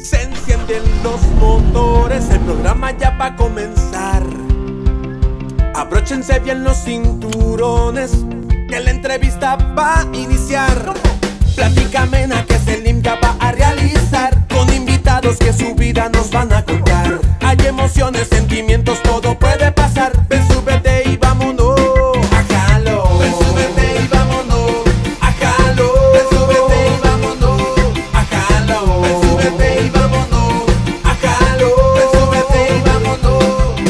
Se encienden los motores, el programa ya va a comenzar. Abróchense bien los cinturones, que la entrevista va a iniciar. Plática amena que Selim ya va a realizar, con invitados que su vida nos van a contar. Hay emociones, sentimientos, todo puede pasar. Ven, súbete y vámonos a Jalo. Ven, súbete y vámonos a Jalo. Ven, súbete y vámonos a Jalo. Ven, súbete y vámonos a Jalo. Ven, súbete y vámonos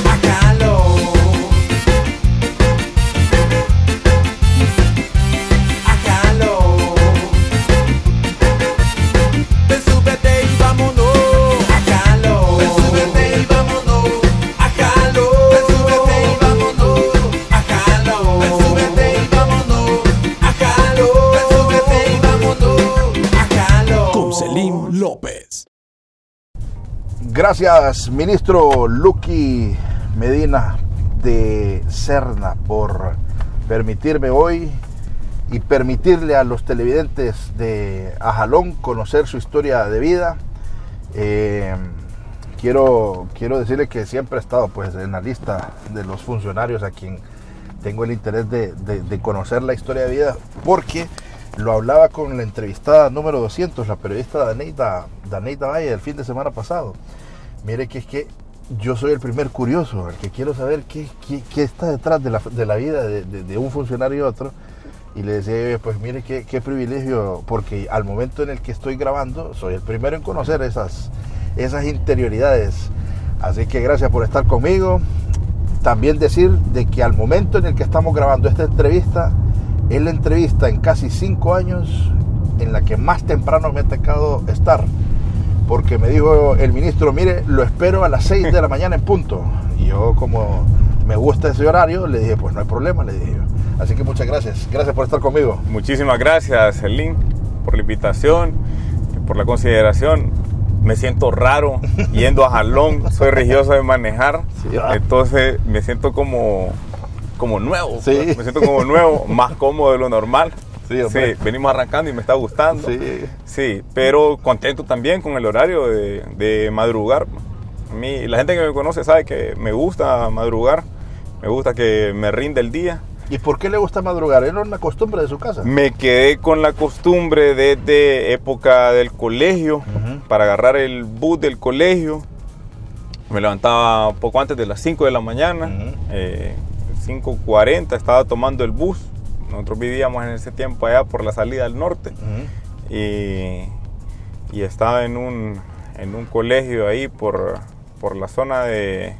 a Jalo. A Jalo. Ven, súbete y vámonos a Jalo. Ven, súbete y vámonos a Jalo. Ven, súbete y vámonos a Jalo. Ven, súbete y vámonos a Jalo. Ven, súbete y vámonos a Jalo. Con Selim López. Gracias, ministro Lucky Medina de Serna, por permitirme hoy y permitirle a los televidentes de Ajalón conocer su historia de vida. Quiero decirle que siempre he estado pues en la lista de los funcionarios a quien tengo el interés de conocer la historia de vida, porque lo hablaba con la entrevistada número 200, la periodista Daneida Valle, el fin de semana pasado. Mire que es que yo soy el primer curioso, el que quiero saber qué está detrás de la vida de un funcionario y otro. Y le decía, pues mire qué privilegio, porque al momento en el que estoy grabando, soy el primero en conocer esas interioridades. Así que gracias por estar conmigo. También decir de que al momento en el que estamos grabando esta entrevista, es la entrevista en casi 5 años en la que más temprano me ha tocado estar. Porque me dijo el ministro, mire, lo espero a las 6 de la mañana en punto. Y yo, como me gusta ese horario, le dije, pues no hay problema, le dije yo. Así que muchas gracias. Gracias por estar conmigo. Muchísimas gracias, Selim, por la invitación, por la consideración. Me siento raro yendo a Jalón, soy religioso de manejar, sí, entonces me siento como nuevo, sí. Me siento como nuevo, más cómodo de lo normal. Sí, venimos arrancando y me está gustando. Sí, pero contento también con el horario de madrugar. A mí, la gente que me conoce sabe que me gusta madrugar, me gusta que me rinde el día. ¿Y por qué le gusta madrugar? ¿Era una costumbre de su casa? Me quedé con la costumbre desde época del colegio, para agarrar el bus del colegio. Me levantaba poco antes de las 5 de la mañana, 5:40 estaba tomando el bus. Nosotros vivíamos en ese tiempo allá por la salida al norte, y estaba en un colegio ahí por la zona de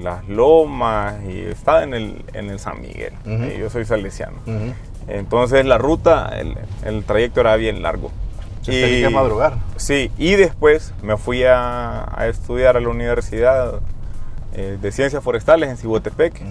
las Lomas, y estaba en el San Miguel. Yo soy salesiano. Entonces la ruta, el trayecto era bien largo. Y tenía que madrugar. Sí, y después me fui a estudiar a la Universidad de Ciencias Forestales en Cibotepec.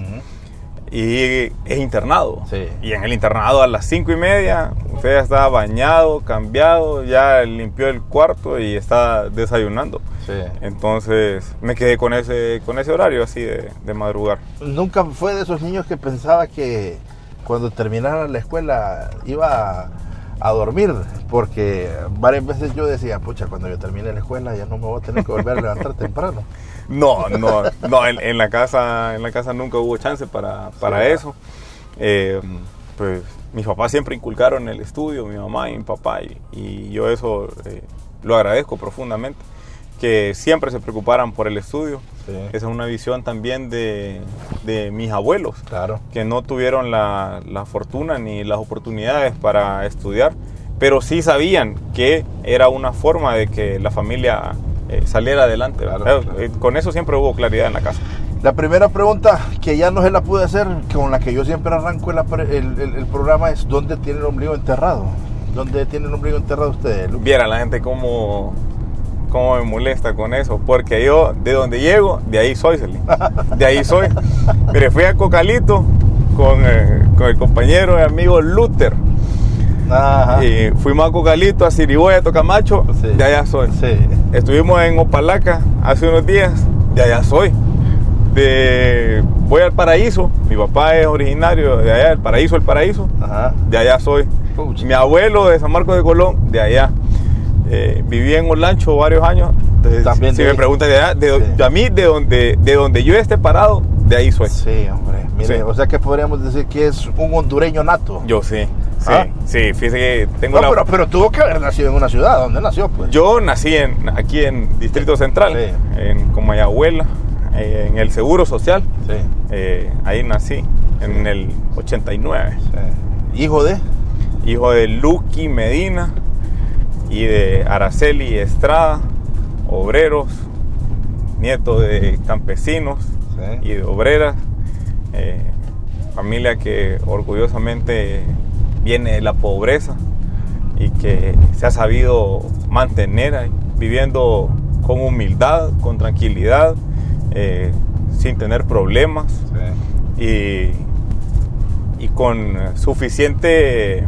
Y es internado. Sí. Y en el internado a las 5:30 usted ya estaba bañado, cambiado, ya limpió el cuarto y está desayunando. Sí. Entonces me quedé con ese horario así de madrugar. ¿Nunca fue de esos niños que pensaba que cuando terminara la escuela iba a dormir? Porque varias veces yo decía, pucha, cuando yo termine la escuela ya no me voy a tener que volver a levantar temprano. No, en la casa nunca hubo chance para eso. Pues mis papás siempre inculcaron el estudio, mi mamá y mi papá, y yo eso lo agradezco profundamente, que siempre se preocuparan por el estudio. Sí. Esa es una visión también de mis abuelos, claro, que no tuvieron la fortuna ni las oportunidades para estudiar, pero sí sabían que era una forma de que la familia saliera adelante. Claro. Con eso siempre hubo claridad en la casa. La primera pregunta, que ya no se la pude hacer, con la que yo siempre arranco el programa, es ¿dónde tiene el ombligo enterrado? ¿Dónde tiene el ombligo enterrado usted, Luke? Viera la gente cómo me molesta con eso, porque yo de donde llego, de ahí soy, Selim. De ahí soy. Mire, fui a Cocalito con el compañero y amigo Luther. Ajá. Y fuimos a Cocalito, a Siriboya, a Tocamacho, sí, de allá soy. Sí. Estuvimos en Opalaca hace unos días, de allá soy. Voy al Paraíso, mi papá es originario de allá, el Paraíso, ajá, de allá soy. Mi abuelo de San Marcos de Colón, de allá. Viví en Olancho varios años. Entonces, También si de me ahí. preguntas Sí. a mí, de donde yo esté parado, de ahí soy. Sí, hombre. Mire, Sí. o sea que podríamos decir que es un hondureño nato. Yo sí. Sí, ¿Ah? sí, fíjese que tengo No, pero tuvo que haber nacido en una ciudad. ¿Dónde nació, pues? Yo nací aquí en Distrito Central, Sí. en Comayagüela, en el Seguro Social. Sí. Ahí nací, en el 89. Sí. ¿Hijo de? Hijo de Luqui Medina y de Araceli Estrada, obreros, nieto de campesinos Sí. y de obreras. Familia que orgullosamente viene de la pobreza y que se ha sabido mantener viviendo con humildad, con tranquilidad, sin tener problemas Sí. y con suficiente,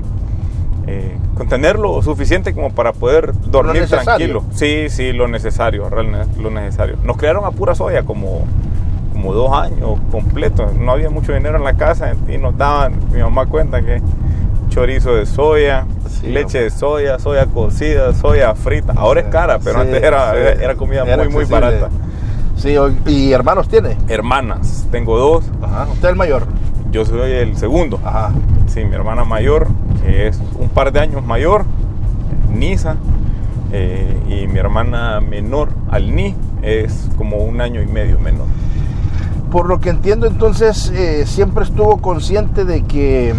con tener lo suficiente como para poder dormir necesario. tranquilo. Sí, lo necesario, realmente lo necesario. Nos criaron a pura soya como 2 años completos. No había mucho dinero en la casa y nos daban, mi mamá cuenta que chorizo de soya, Sí, leche de soya, soya cocida, soya frita. Ahora es cara, pero Sí, antes sí. era comida Era muy accesible. barata. Sí, ¿y hermanos tiene? Hermanas, tengo 2. Ajá. ¿Usted es el mayor? Yo soy el segundo. Ajá. Sí, mi hermana mayor, que es un par de años mayor, Nisa, y mi hermana menor, Alni, es como 1 año y medio menor. Por lo que entiendo, entonces, siempre estuvo consciente de que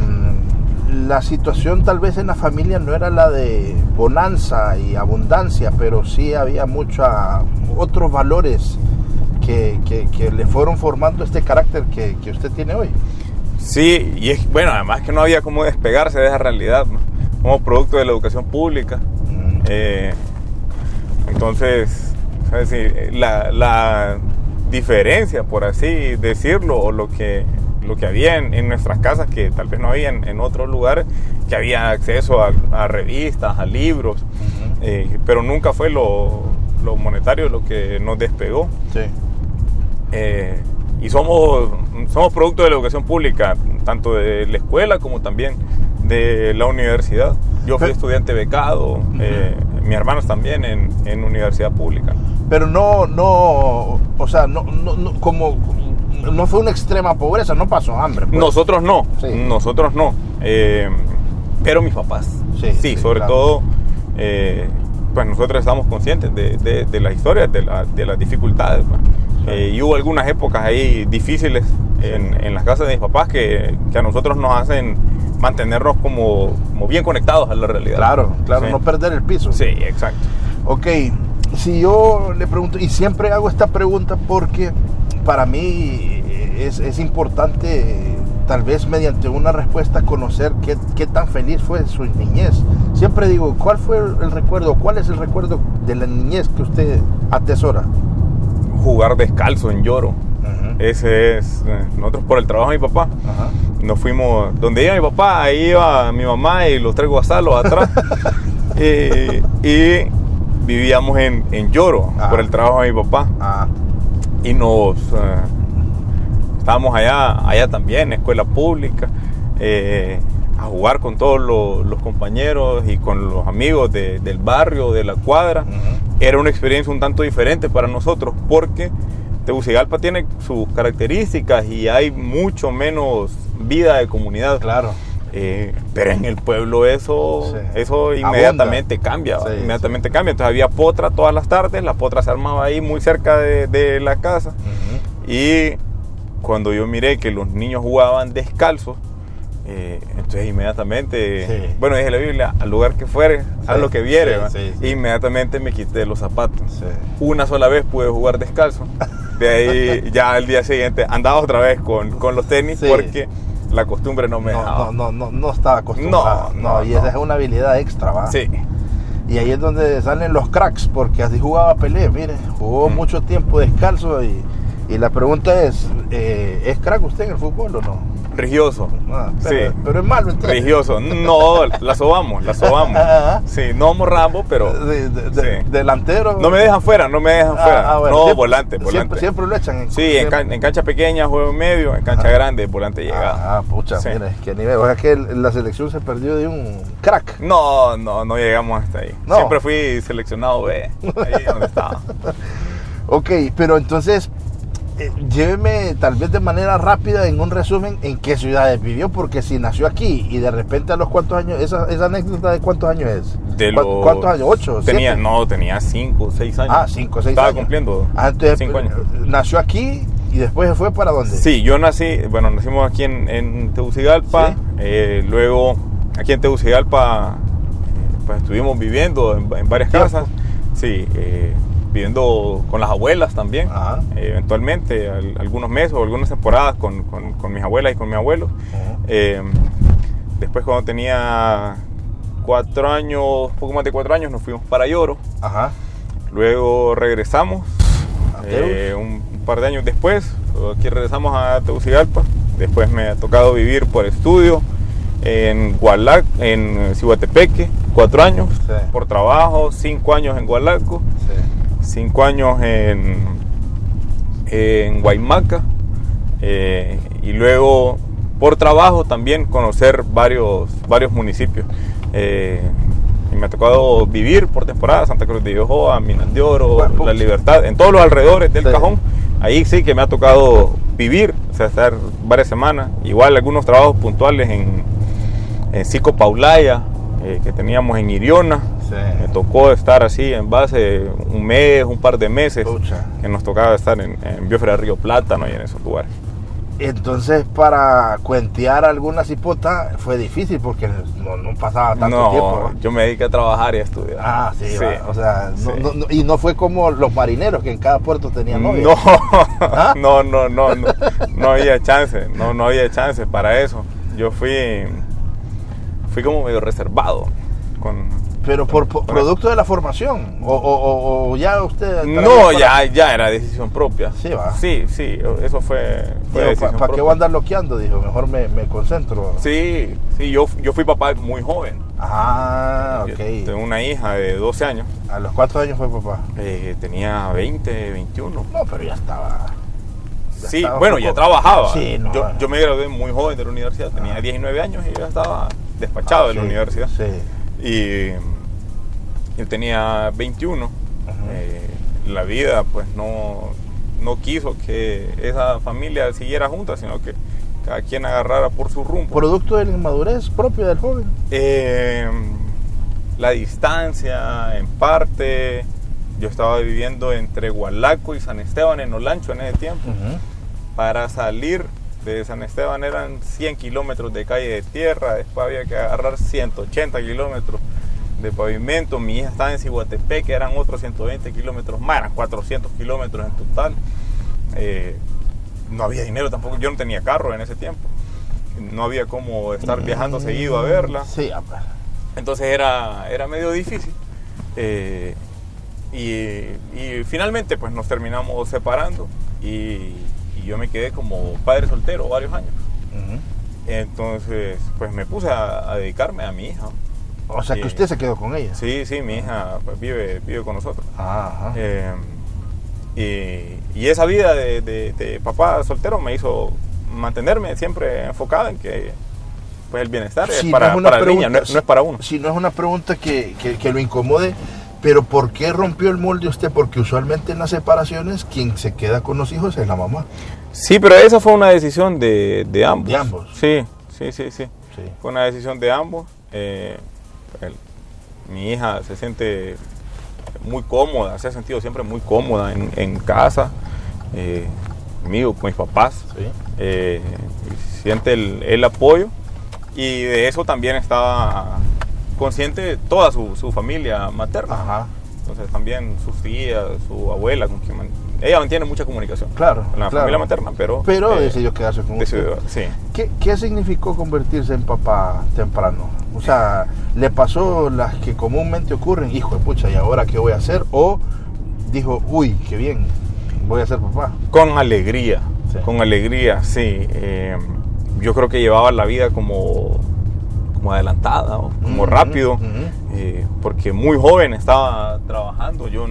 la situación tal vez en la familia no era la de bonanza y abundancia, pero sí había otros valores que le fueron formando este carácter que usted tiene hoy. Sí, y es bueno, además que no había cómo despegarse de esa realidad, ¿no? Como producto de la educación pública. Entonces, es decir, la diferencia, por así decirlo, o lo que había en nuestras casas, que tal vez no había en otros lugares, que había acceso a revistas, a libros, pero nunca fue lo monetario lo que nos despegó. Sí. Y somos producto de la educación pública, tanto de la escuela como también de la universidad. Yo fui estudiante becado, mis hermanos también en universidad pública. Pero o sea, como no fue una extrema pobreza, no pasó hambre. Pues. Nosotros no, Sí. Pero mis papás, Sí, sobre claro. todo, pues nosotros estamos conscientes de las historias, de las dificultades. Y hubo algunas épocas ahí difíciles en las casas de mis papás que a nosotros nos hacen mantenernos como bien conectados a la realidad. Claro, Sí. no perder el piso. Sí, exacto. Ok, si yo le pregunto, y siempre hago esta pregunta porque para mí es importante, tal vez mediante una respuesta, conocer qué tan feliz fue su niñez. Siempre digo, ¿cuál es el recuerdo de la niñez que usted atesora? Jugar descalzo en Lloro. Ese es, nosotros por el trabajo de mi papá, Ajá. nos fuimos, donde iba mi papá, ahí iba mi mamá y los 3 guasalos atrás. Y vivíamos en Lloro, por el trabajo de mi papá. Y estábamos allá también, escuela pública, a jugar con todos los compañeros y con los amigos del barrio, de la cuadra. Era una experiencia un tanto diferente para nosotros porque Tegucigalpa tiene sus características y hay mucho menos vida de comunidad. Claro. Pero en el pueblo eso inmediatamente cambia. Sí, inmediatamente cambia. Entonces había potra todas las tardes, la potra se armaba ahí muy cerca de la casa. Y cuando yo miré que los niños jugaban descalzos, entonces inmediatamente, bueno, dije la Biblia, al lugar que fuere, haz lo que viere. Inmediatamente me quité los zapatos. Una sola vez pude jugar descalzo. De ahí ya al día siguiente andaba otra vez con los tenis porque la costumbre no me dejaba. No estaba acostumbrado. Y esa es una habilidad extra, ¿va? Sí. Y ahí es donde salen los cracks, porque así jugaba Pelé, mire, jugó mucho tiempo descalzo y la pregunta ¿es crack usted en el fútbol o no? Religioso. Sí. Pero es malo entonces. Religioso. No, la sobamos. Sí, no como Rambo, pero... sí. Delantero. No me dejan fuera. Bueno, no, siempre, volante. Siempre lo echan. Sí, en cancha pequeña, juego medio, en cancha grande, volante llegada. Pucha, sí. Mire, qué nivel. O sea que la selección se perdió de un crack. No llegamos hasta ahí. No. Siempre fui seleccionado B, ahí donde estaba. Ok, pero entonces... lléveme tal vez de manera rápida en un resumen en qué ciudades vivió, porque si nació aquí y de repente a los cuántos años, esa anécdota de cuántos años es. ¿Cuántos años? ¿8? Tenía 5, 6 años. 5, 6 años. Estaba cumpliendo. Entonces 5 años. Nació aquí y después se fue ¿para dónde? Sí, nacimos aquí en Tegucigalpa. ¿Sí? Luego aquí en Tegucigalpa pues estuvimos viviendo en varias casas. Sí, viviendo con las abuelas también, eventualmente, algunos meses o algunas temporadas con mis abuelas y con mi abuelo. Después cuando tenía 4 años, poco más de 4 años, nos fuimos para Lloro. Luego regresamos, un par de años después, aquí regresamos a Tegucigalpa. Después me ha tocado vivir por estudio en Gualaco, en Ciguatepeque, 4 años, sí. Por trabajo, 5 años en Gualaco. Sí. 5 años en Guaymaca, y luego por trabajo también conocer varios municipios. Y me ha tocado vivir por temporada Santa Cruz de Yojoa, Minas de Oro, La Libertad, en todos los alrededores del Cajón. Ahí sí que me ha tocado vivir, o sea, estar varias semanas. Igual algunos trabajos puntuales en Cico Paulaya, que teníamos en Iriona. Sí. Me tocó estar así en base un mes, un par de meses. Pucha. Que nos tocaba estar en Biosfera Río Plátano y en esos lugares. Entonces, para cuentear alguna cipota fue difícil porque no pasaba tanto tiempo. Yo me dediqué a trabajar y a estudiar. Sí. O sea, sí. Y no fue como los marineros que en cada puerto tenían novia. No había chance, no había chance para eso. Yo fui como medio reservado pero por producto de la formación o ya usted ya era decisión propia. Sí, va. Sí, eso fue decisión ¿Para qué voy a andar loqueando? Dijo, mejor me concentro. Sí, yo fui papá muy joven. Ok. Tengo una hija de 12 años. ¿A los cuántos años fue papá? Tenía 20, 21. No, pero ya estaba. Ya trabajaba. Sí, yo me gradué muy joven de la universidad, tenía 19 años y ya estaba despachado de la universidad. Sí. Y yo tenía 21. La vida pues no quiso que esa familia siguiera junta, sino que cada quien agarrara por su rumbo. ¿Producto de la inmadurez propia del joven? La distancia, en parte. Yo estaba viviendo entre Gualaco y San Esteban en Olancho en ese tiempo. Para salir de San Esteban eran 100 kilómetros de calle de tierra, después había que agarrar 180 kilómetros de pavimento. Mi hija estaba en Ciguatepeque, eran otros 120 kilómetros más, eran 400 kilómetros en total. No había dinero tampoco, yo no tenía carro en ese tiempo, no había cómo estar viajando seguido a verla. Sí, entonces era medio difícil. Y finalmente pues nos terminamos separando y yo me quedé como padre soltero varios años. Entonces pues me puse a dedicarme a mi hija. O sea que usted se quedó con ella. Sí, mi hija pues, vive con nosotros. Y esa vida de papá soltero me hizo mantenerme siempre enfocado en que pues el bienestar es para la niña, no es para uno. Si no es una pregunta que lo incomode. Pero ¿por qué rompió el molde usted? Porque usualmente en las separaciones quien se queda con los hijos es la mamá. Sí, pero esa fue una decisión de ambos. ¿De ambos? Sí. Fue una decisión de ambos. Mi hija se siente muy cómoda, se ha sentido siempre muy cómoda en casa, conmigo, con mis papás. Sí. Siente el apoyo y de eso también estaba consciente toda su familia materna. Entonces también sus tías, su abuela, con quien ella mantiene mucha comunicación. Claro. Con la familia materna, pero decidió quedarse con usted. Sí. ¿Qué significó convertirse en papá temprano? O sea, ¿le pasó las que comúnmente ocurren? Hijo de pucha, ¿y ahora qué voy a hacer? ¿O dijo, uy, qué bien, voy a ser papá? Con alegría, sí. yo creo que llevaba la vida como adelantada, ¿no? Como rápido, porque muy joven estaba trabajando. Yo,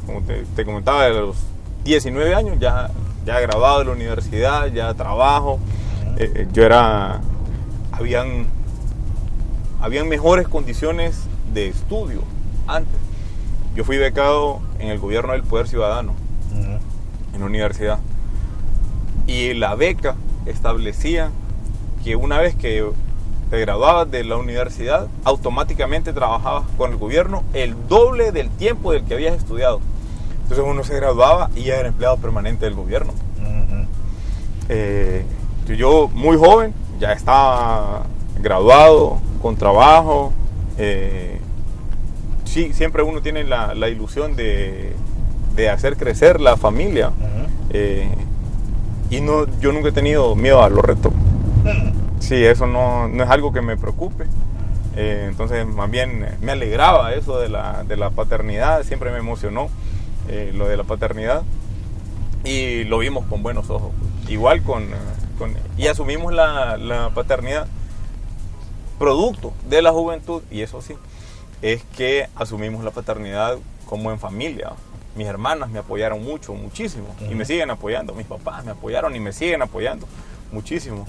como te comentaba, a los 19 años ya graduado de la universidad, ya trabajo. Habían mejores condiciones de estudio antes. Yo fui becado en el gobierno del Poder Ciudadano, en la universidad. Y la beca establecía que una vez que te graduabas de la universidad, automáticamente trabajabas con el gobierno el doble del tiempo del que habías estudiado. Entonces uno se graduaba y ya era empleado permanente del gobierno. Yo muy joven, ya estaba graduado, con trabajo. Sí, siempre uno tiene la ilusión de hacer crecer la familia. Y yo nunca he tenido miedo a los retos. Sí, eso no es algo que me preocupe. Entonces, más bien me alegraba eso de la paternidad. Siempre me emocionó lo de la paternidad. Y lo vimos con buenos ojos. Igual y asumimos la paternidad producto de la juventud. Y eso sí, es que asumimos la paternidad como en familia. Mis hermanas me apoyaron muchísimo, y me siguen apoyando. Mis papás me apoyaron y me siguen apoyando muchísimo.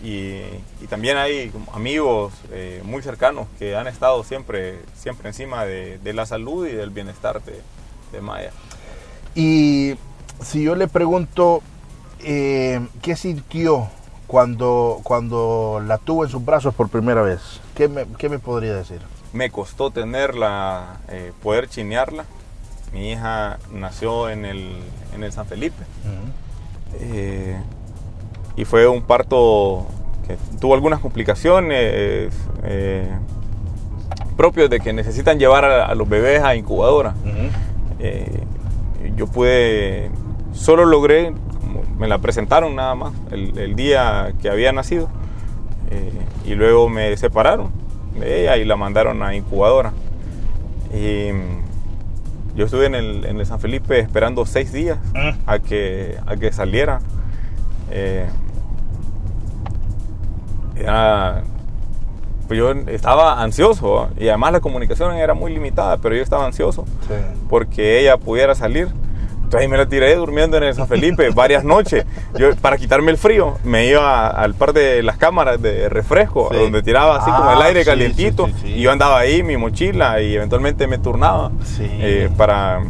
Y también hay amigos muy cercanos que han estado siempre encima de la salud y del bienestar de Maya. Y si yo le pregunto, ¿qué sintió cuando la tuvo en sus brazos por primera vez? ¿Qué me podría decir? Me costó poder chinearla. Mi hija nació en el San Felipe. Y fue un parto que tuvo algunas complicaciones propios de que necesitan llevar a los bebés a incubadora. Yo solo logré, me la presentaron nada más el día que había nacido, y luego me separaron de ella y la mandaron a incubadora. Y yo estuve en el San Felipe esperando 6 días a que saliera. Pues yo estaba ansioso, y además la comunicación era muy limitada, pero yo estaba ansioso porque ella pudiera salir. Entonces ahí me la tiré durmiendo en el San Felipe varias noches. Yo, para quitarme el frío, me iba al par de las cámaras de refresco, donde tiraba así como el aire calientito. Y yo andaba ahí, mi mochila, y eventualmente me turnaba para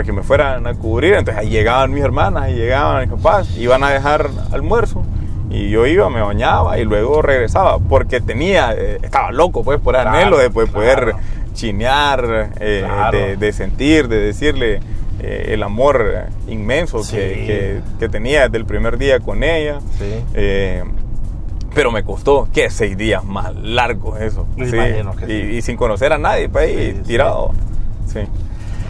que me fueran a cubrir. Entonces ahí llegaban mis hermanas y llegaban mis papás, iban a dejar almuerzo. Y yo iba, me bañaba y luego regresaba, porque estaba loco pues por el anhelo de poder chinear, de sentir, de decirle el amor inmenso que tenía desde el primer día con ella. Pero me costó, 6 días más largos eso. Y sin conocer a nadie, pues, tirado.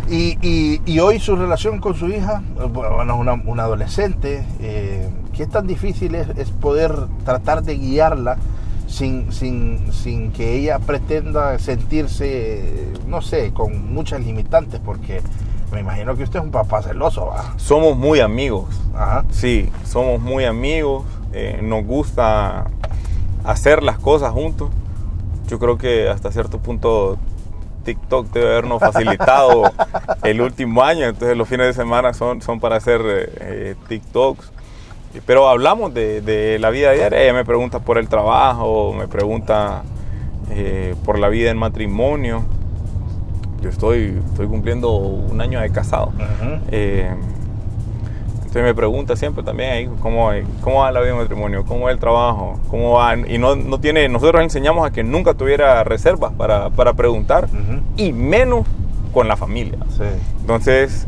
Y hoy su relación con su hija, bueno, una adolescente, ¿qué tan difícil es poder tratar de guiarla sin que ella pretenda sentirse, no sé, con muchas limitantes? Porque me imagino que usted es un papá celoso, ¿va? Somos muy amigos. Sí, somos muy amigos. Nos gusta hacer las cosas juntos. Yo creo que hasta cierto punto TikTok debe habernos facilitado el último año. Entonces los fines de semana son para hacer TikToks. Pero hablamos de la vida diaria. Ella me pregunta por el trabajo, me pregunta por la vida en matrimonio. Yo estoy cumpliendo 1 año de casado. Entonces me pregunta siempre también cómo va la vida en matrimonio, cómo va el trabajo, cómo va. Y nosotros enseñamos a que nunca tuviera reservas para preguntar, y menos con la familia. Entonces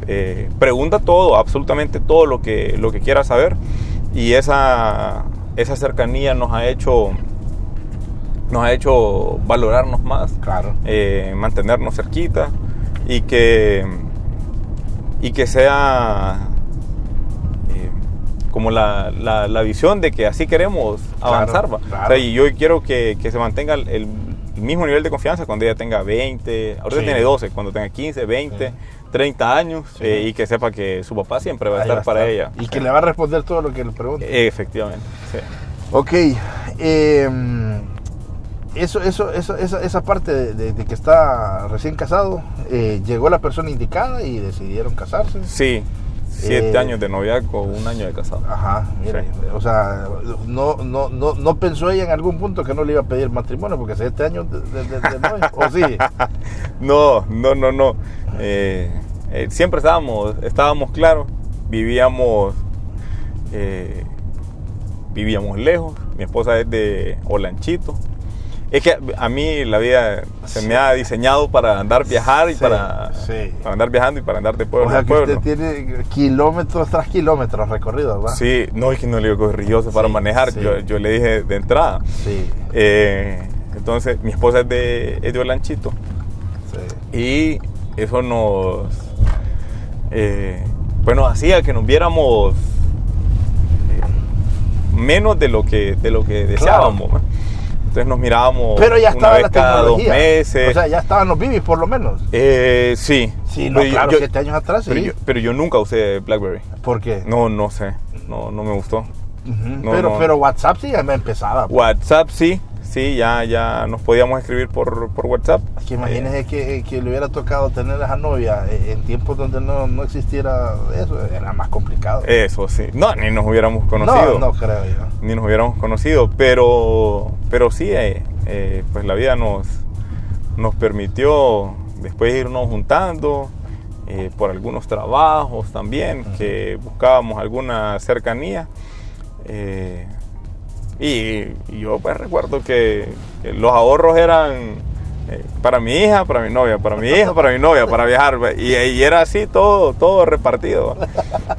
pregunta todo, absolutamente todo lo que quiera saber. Y esa cercanía nos ha hecho valorarnos más, mantenernos cerquita, y que sea como la visión de que así queremos avanzar. O sea, y yo quiero que se mantenga mismo nivel de confianza cuando ella tenga 20, ahorita Sí. tiene 12, cuando tenga 15, 20, 30 años, Sí. y que sepa que su papá siempre va a Ahí estar para ella. Y que le va a responder todo lo que le pregunte. Efectivamente, sí. Ok, esa parte de que está recién casado, llegó la persona indicada y decidieron casarse. Sí, 7 Eh, años de noviazgo, 1 año de casado. Ajá, mira, Sí. o sea, no pensó ella en algún punto que no le iba a pedir matrimonio, porque 7 años de novio, ¿o sí? No. Siempre estábamos claros, vivíamos lejos. Mi esposa es de Olanchito. Es que a mí la vida se me ha diseñado para andar viajar y Sí, para andar viajando y para andar de pueblo O sea, en que pueblo. usted tiene kilómetros tras kilómetros recorridos, ¿verdad? Sí, no es que no le digo corrilloso para Sí, manejar, sí. yo le dije de entrada. Sí, Entonces, mi esposa es de Olanchito. sí. Y eso nos hacía que nos viéramos menos de lo que deseábamos. Claro. Entonces nos mirábamos Pero ya una estaba vez la cada 2 tecnología. meses. O sea, ya estaban los bibis por lo menos. Sí. Sí, no, Pero claro, yo- 7 años atrás, sí. pero yo nunca usé BlackBerry. ¿Por qué? No sé. No me gustó. Ujú. no, pero, no. pero WhatsApp sí ya me empezaba. WhatsApp sí, ya nos podíamos escribir por WhatsApp. Es que imagínese que le hubiera tocado tener a esa novia en tiempos donde no existiera eso, era más complicado. Eso sí. No, ni nos hubiéramos conocido. No creo yo. Ni nos hubiéramos conocido, pero sí, pues la vida nos permitió después irnos juntando por algunos trabajos también, que buscábamos alguna cercanía. Y yo pues recuerdo que los ahorros eran para mi hija, para mi novia, para mi hija, para mi novia, para viajar, pues, y era así todo repartido.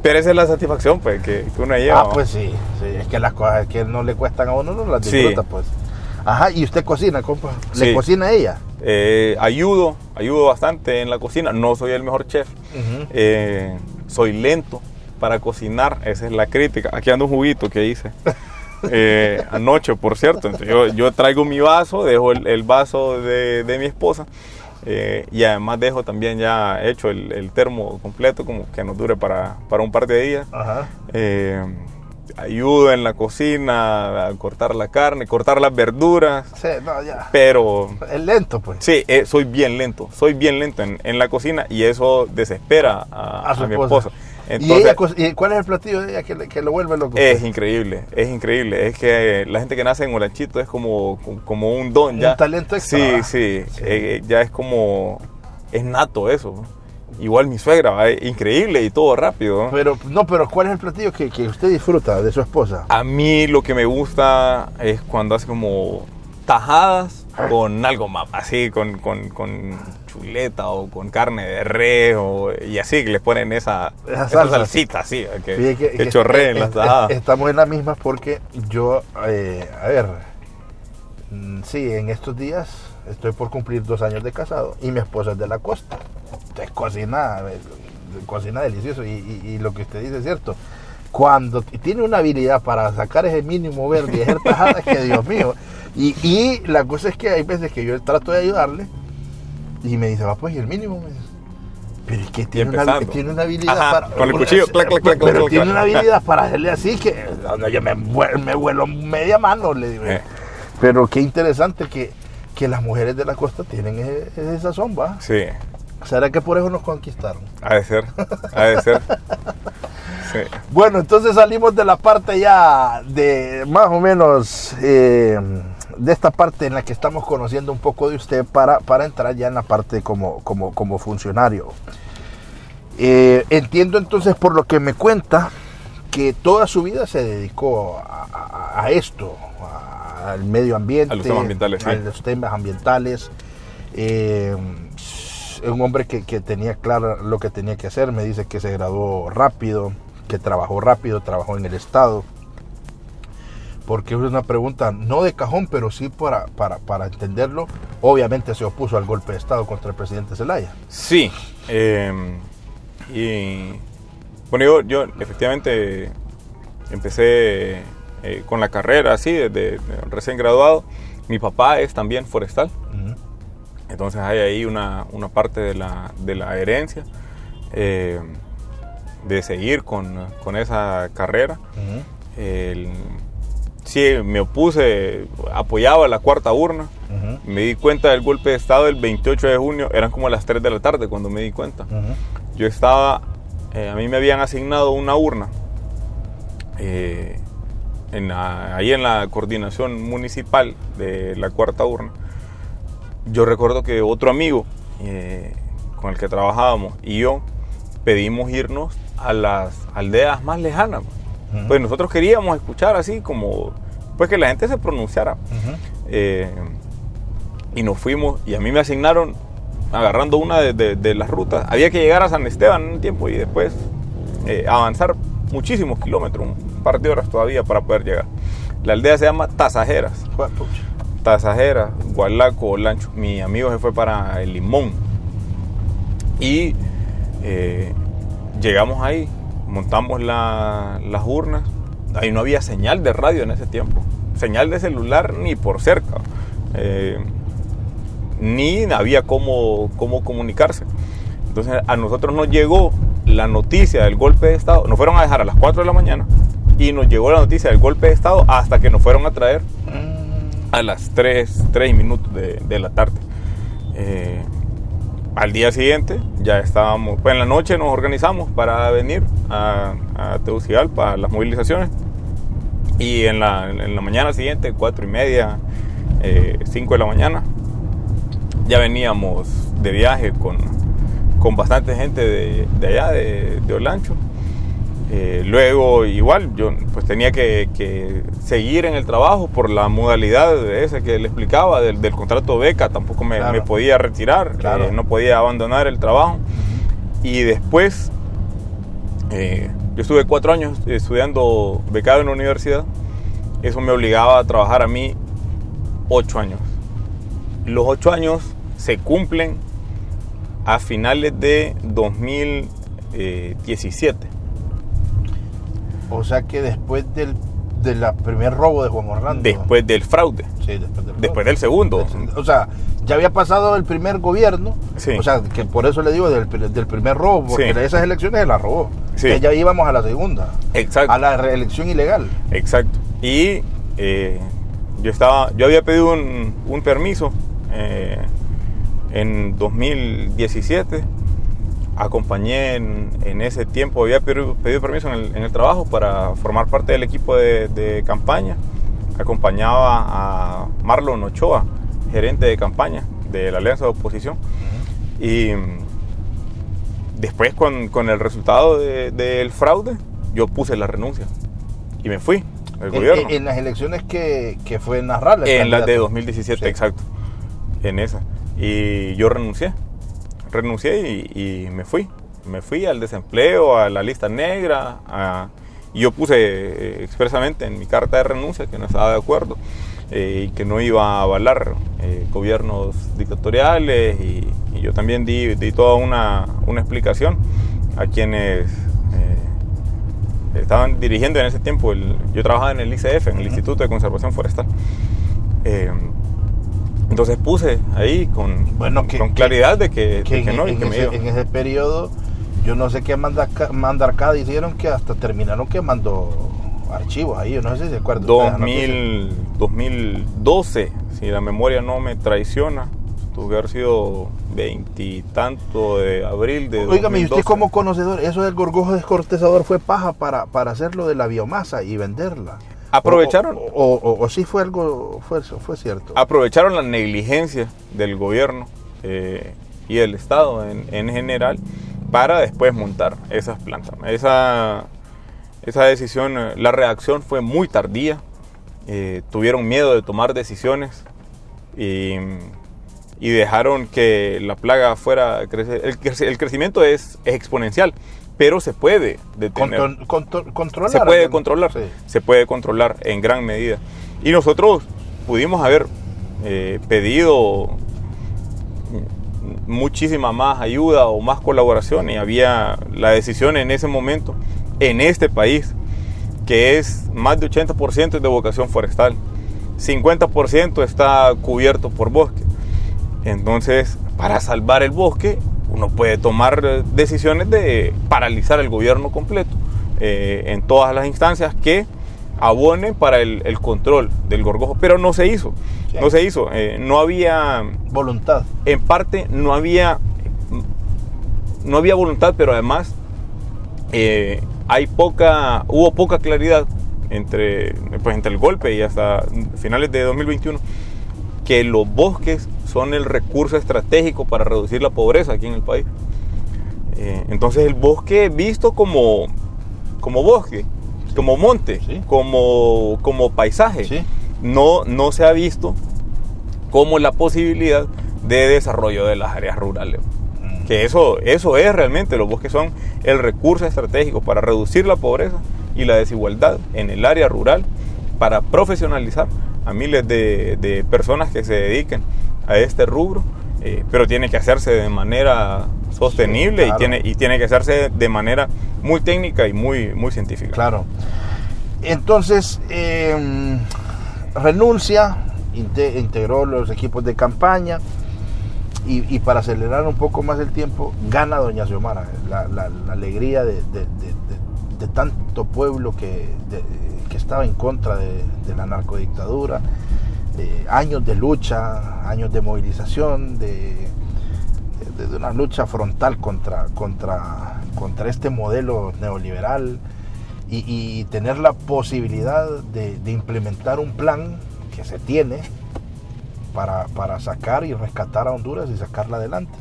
Pero esa es la satisfacción pues que uno lleva. Ah, pues sí, es que las cosas que no le cuestan a uno no las Sí. disfruta, pues. Ajá, y usted cocina, compa. ¿Le Sí. cocina a ella? Ayudo bastante en la cocina. No soy el mejor chef. Ujú. Soy lento para cocinar. Esa es la crítica. Aquí ando un juguito que hice anoche, por cierto. Entonces, yo traigo mi vaso, dejo el vaso de mi esposa, y además dejo también ya hecho el termo completo, como que nos dure para un par de días. Ajá. Ayudo en la cocina a cortar la carne, cortar las verduras, Sí, no, ya. pero Es lento, pues. sí, soy bien lento en la cocina, y eso desespera a su mi esposa. esposa. ¿Y ella, y cuál es el platillo de ella que lo vuelve loco? Es increíble. Es que la gente que nace en Olanchito es como un don ya. Un talento extra. Sí. Ya es como, es nato eso. Igual mi suegra, ¿va? Increíble y todo rápido, ¿no? Pero ¿cuál es el platillo que usted disfruta de su esposa? A mí lo que me gusta es cuando hace como tajadas con algo más, así con chuleta o con carne de res, y así que le ponen esa salsita así, que chorreen las tajadas. Estamos en la misma porque yo, sí, en estos días estoy por cumplir 2 años de casado y mi esposa es de la costa. Entonces cocina delicioso, y lo que usted dice es cierto. Cuando tiene una habilidad para sacar ese mínimo verde y hacer tajadas, que Dios mío. Y la cosa es que hay veces que yo trato de ayudarle y me dice, va, pues, ¿y el mínimo? Me dice, pero es que tiene una habilidad. Ajá, para... con el cuchillo, clac, clac, clac, Pero clac, tiene clac. una habilidad para hacerle así que yo me vuelo media mano, le digo. Pero qué interesante que las mujeres de la costa tienen esa sombra. Sí, ¿Será que por eso nos conquistaron? ha de ser. Sí. Bueno, entonces salimos de la parte ya de más o menos de esta parte en la que estamos conociendo un poco de usted para entrar ya en la parte como funcionario. Entiendo entonces por lo que me cuenta que toda su vida se dedicó a esto, al medio ambiente, A los temas ambientales, sí. a los temas ambientales. Un hombre que tenía claro lo que tenía que hacer. Me dice que se graduó rápido, que trabajó rápido, trabajó en el Estado. Porque es una pregunta no de cajón, pero sí para entenderlo. Obviamente se opuso al golpe de Estado contra el presidente Zelaya. Sí. Y bueno, yo efectivamente empecé con la carrera así, desde recién graduado. Mi papá es también forestal. Entonces hay ahí una parte de la herencia de seguir con esa carrera. Sí, me opuse, apoyaba la cuarta urna. Me di cuenta del golpe de Estado el 28 de junio, eran como las 3 de la tarde cuando me di cuenta. Yo estaba, a mí me habían asignado una urna ahí en la coordinación municipal de la cuarta urna. Yo recuerdo que otro amigo con el que trabajábamos y yo pedimos irnos a las aldeas más lejanas. Pues nosotros queríamos escuchar así como, pues que la gente se pronunciara. Y nos fuimos, y a mí me asignaron, agarrando una de las rutas, había que llegar a San Esteban en un tiempo y después avanzar muchísimos kilómetros, un par de horas todavía para poder llegar. La aldea se llama Tasajeras. Tasajeras, Gualaco, Olancho. Mi amigo se fue para el Limón. Y llegamos ahí, montamos las urnas. Ahí no había señal de radio en ese tiempo, señal de celular ni por cerca, ni había cómo comunicarse. Entonces a nosotros nos llegó la noticia del golpe de Estado. Nos fueron a dejar a las 4 de la mañana y nos llegó la noticia del golpe de Estado hasta que nos fueron a traer a las 3 minutos de la tarde. Al día siguiente ya estábamos, pues en la noche nos organizamos para venir a Tegucigalpa a las movilizaciones, y en la mañana siguiente, 4:30, 5 de la mañana, ya veníamos de viaje con bastante gente de allá, de Olancho. Luego igual yo pues tenía que seguir en el trabajo por la modalidad de ese que le explicaba del contrato beca. Tampoco me podía retirar, no podía abandonar el trabajo. Y después yo estuve 4 años estudiando becado en la universidad. Eso me obligaba a trabajar a mí 8 años. Los 8 años se cumplen a finales de 2017. O sea que después del primer robo de Juan Orlando. Después del fraude. Sí, después del segundo. O sea, ya había pasado el primer gobierno. Sí. O sea, que por eso le digo del primer robo, porque sí, esas elecciones se las robó. Sí. Ya íbamos a la segunda. Exacto. A la reelección ilegal. Exacto. Y yo había pedido un permiso en 2017. Acompañé en ese tiempo, había pedido permiso en el trabajo para formar parte del equipo de campaña. Acompañaba a Marlon Ochoa, gerente de campaña de la Alianza de Oposición. Y después con el resultado del fraude, yo puse la renuncia y me fui del gobierno. En las elecciones que fue en Narral. En las de 2017, sí. Exacto. En esa. Y yo renuncié y me fui al desempleo, a la lista negra, y yo puse expresamente en mi carta de renuncia que no estaba de acuerdo y que no iba a avalar gobiernos dictatoriales, y yo también di toda una explicación a quienes estaban dirigiendo en ese tiempo. Yo trabajaba en el ICF, en el Instituto de Conservación Forestal. Entonces puse ahí con claridad de que no, y que me iba. En ese periodo, yo no sé qué mandarcada hicieron, que hasta terminaron quemando archivos ahí. Yo no sé si se acuerdan. 2012, si la memoria no me traiciona, tuvo que haber sido 20 y tanto de abril de 2012. Óigame, y usted como conocedor, eso del gorgojo descortezador fue paja para hacerlo de la biomasa y venderla. Aprovecharon. O sí fue algo, fue cierto. Aprovecharon la negligencia del gobierno y del Estado en general para después montar esas plantas. Esa decisión, la reacción fue muy tardía. Tuvieron miedo de tomar decisiones y dejaron que la plaga fuera a crecer. El crecimiento es exponencial, pero se puede detener. Controlar. Se puede controlar, sí. Se puede controlar en gran medida. Y nosotros pudimos haber pedido muchísima más ayuda o más colaboración, y había la decisión en ese momento, en este país, que es más de 80% de vocación forestal, 50% está cubierto por bosque. Entonces, para salvar el bosque, uno puede tomar decisiones de paralizar el gobierno completo en todas las instancias que abonen para el control del gorgojo, pero no se hizo. Sí. No se hizo. No había voluntad. En parte no había voluntad, pero además hubo poca claridad entre el golpe y hasta finales de 2021, que los bosques son el recurso estratégico para reducir la pobreza aquí en el país. Entonces el bosque visto como bosque, como monte, sí, como paisaje, sí, no se ha visto como la posibilidad de desarrollo de las áreas rurales. Que eso es realmente, los bosques son el recurso estratégico para reducir la pobreza y la desigualdad en el área rural, para profesionalizar a miles de personas que se dediquen a este rubro, pero tiene que hacerse de manera sostenible, sí, claro, y tiene que hacerse de manera muy técnica y muy científica. Claro. Entonces, renuncia, integró los equipos de campaña y para acelerar un poco más el tiempo, gana doña Xiomara. La alegría de tanto pueblo que estaba en contra de la narcodictadura, años de lucha, años de movilización, de una lucha frontal contra este modelo neoliberal, y tener la posibilidad de implementar un plan que se tiene para sacar y rescatar a Honduras y sacarla adelante.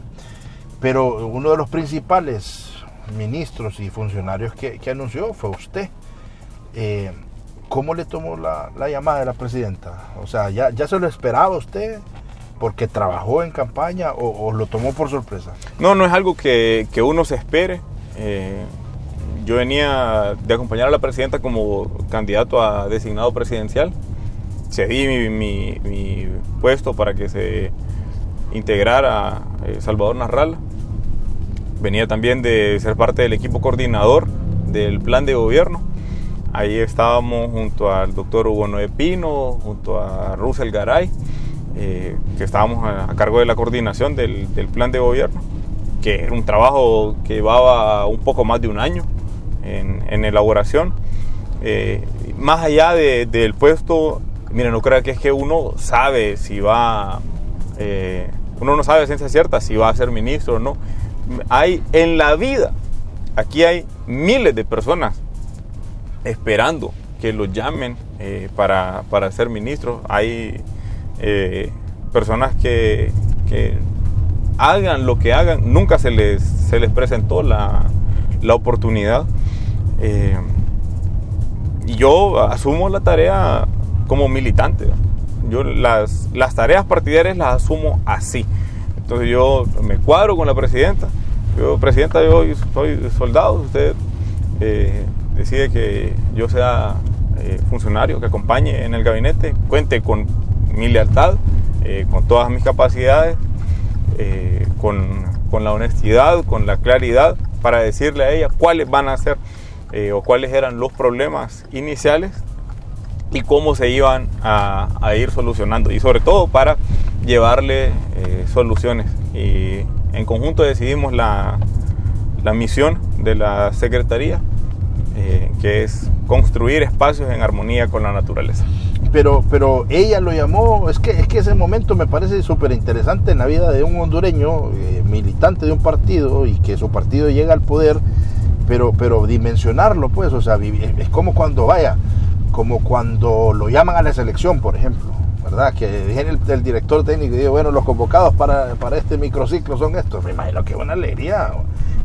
Pero uno de los principales ministros y funcionarios que anunció fue usted. ¿Cómo le tomó la llamada de la presidenta? O sea, ¿ya se lo esperaba usted porque trabajó en campaña o lo tomó por sorpresa? No es algo que uno se espere. Yo venía de acompañar a la presidenta como candidato a designado presidencial. Cedí mi puesto para que se integrara Salvador Narrala. Venía también de ser parte del equipo coordinador del plan de gobierno. Ahí estábamos junto al doctor Hugo Noé Pino, junto a Russell Garay, que estábamos a cargo de la coordinación del plan de gobierno, que era un trabajo que llevaba un poco más de un año en elaboración. Más allá del puesto, miren, no creo que es que uno sabe si va, uno no sabe a ciencia cierta si va a ser ministro o no. Hay en la vida, aquí hay miles de personas esperando que los llamen para ser ministros. Hay personas que hagan lo que hagan, nunca se les presentó la oportunidad. Y yo asumo la tarea como militante. Yo las tareas partidarias las asumo así. Entonces yo me cuadro con la presidenta. Presidenta, yo soy soldado, usted decide que yo sea funcionario, que acompañe en el gabinete, cuente con mi lealtad, con todas mis capacidades, con la honestidad, con la claridad, para decirle a ella cuáles van a ser o cuáles eran los problemas iniciales y cómo se iban a ir solucionando, y sobre todo para llevarle soluciones. Y en conjunto decidimos la misión de la Secretaría, que es construir espacios en armonía con la naturaleza. Pero ella lo llamó, es que ese momento me parece súper interesante en la vida de un hondureño, militante de un partido, y que su partido llega al poder, pero dimensionarlo, pues, o sea, es como cuando lo llaman a la selección, por ejemplo, ¿verdad? Que viene el director técnico y dice, bueno, los convocados para este microciclo son estos. Me imagino que es una alegría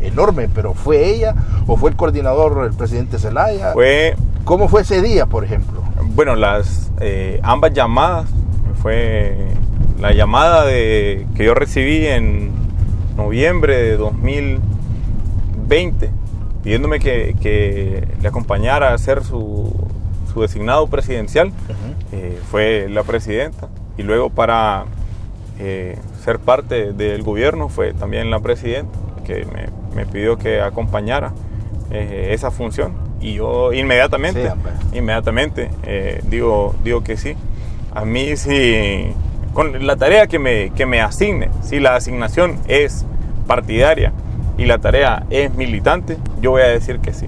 enorme, pero ¿fue ella o fue el coordinador, el presidente Zelaya? ¿Cómo fue ese día, por ejemplo? Bueno, ambas llamadas, fue la llamada que yo recibí en noviembre de 2020, pidiéndome que le acompañara a hacer su designado presidencial. Uh-huh. Fue la presidenta, y luego para ser parte del gobierno fue también la presidenta que me pidió que acompañara esa función, y yo inmediatamente digo que sí. A mí sí con la tarea que me asigne. Si la asignación es partidaria y la tarea es militante, yo voy a decir que sí.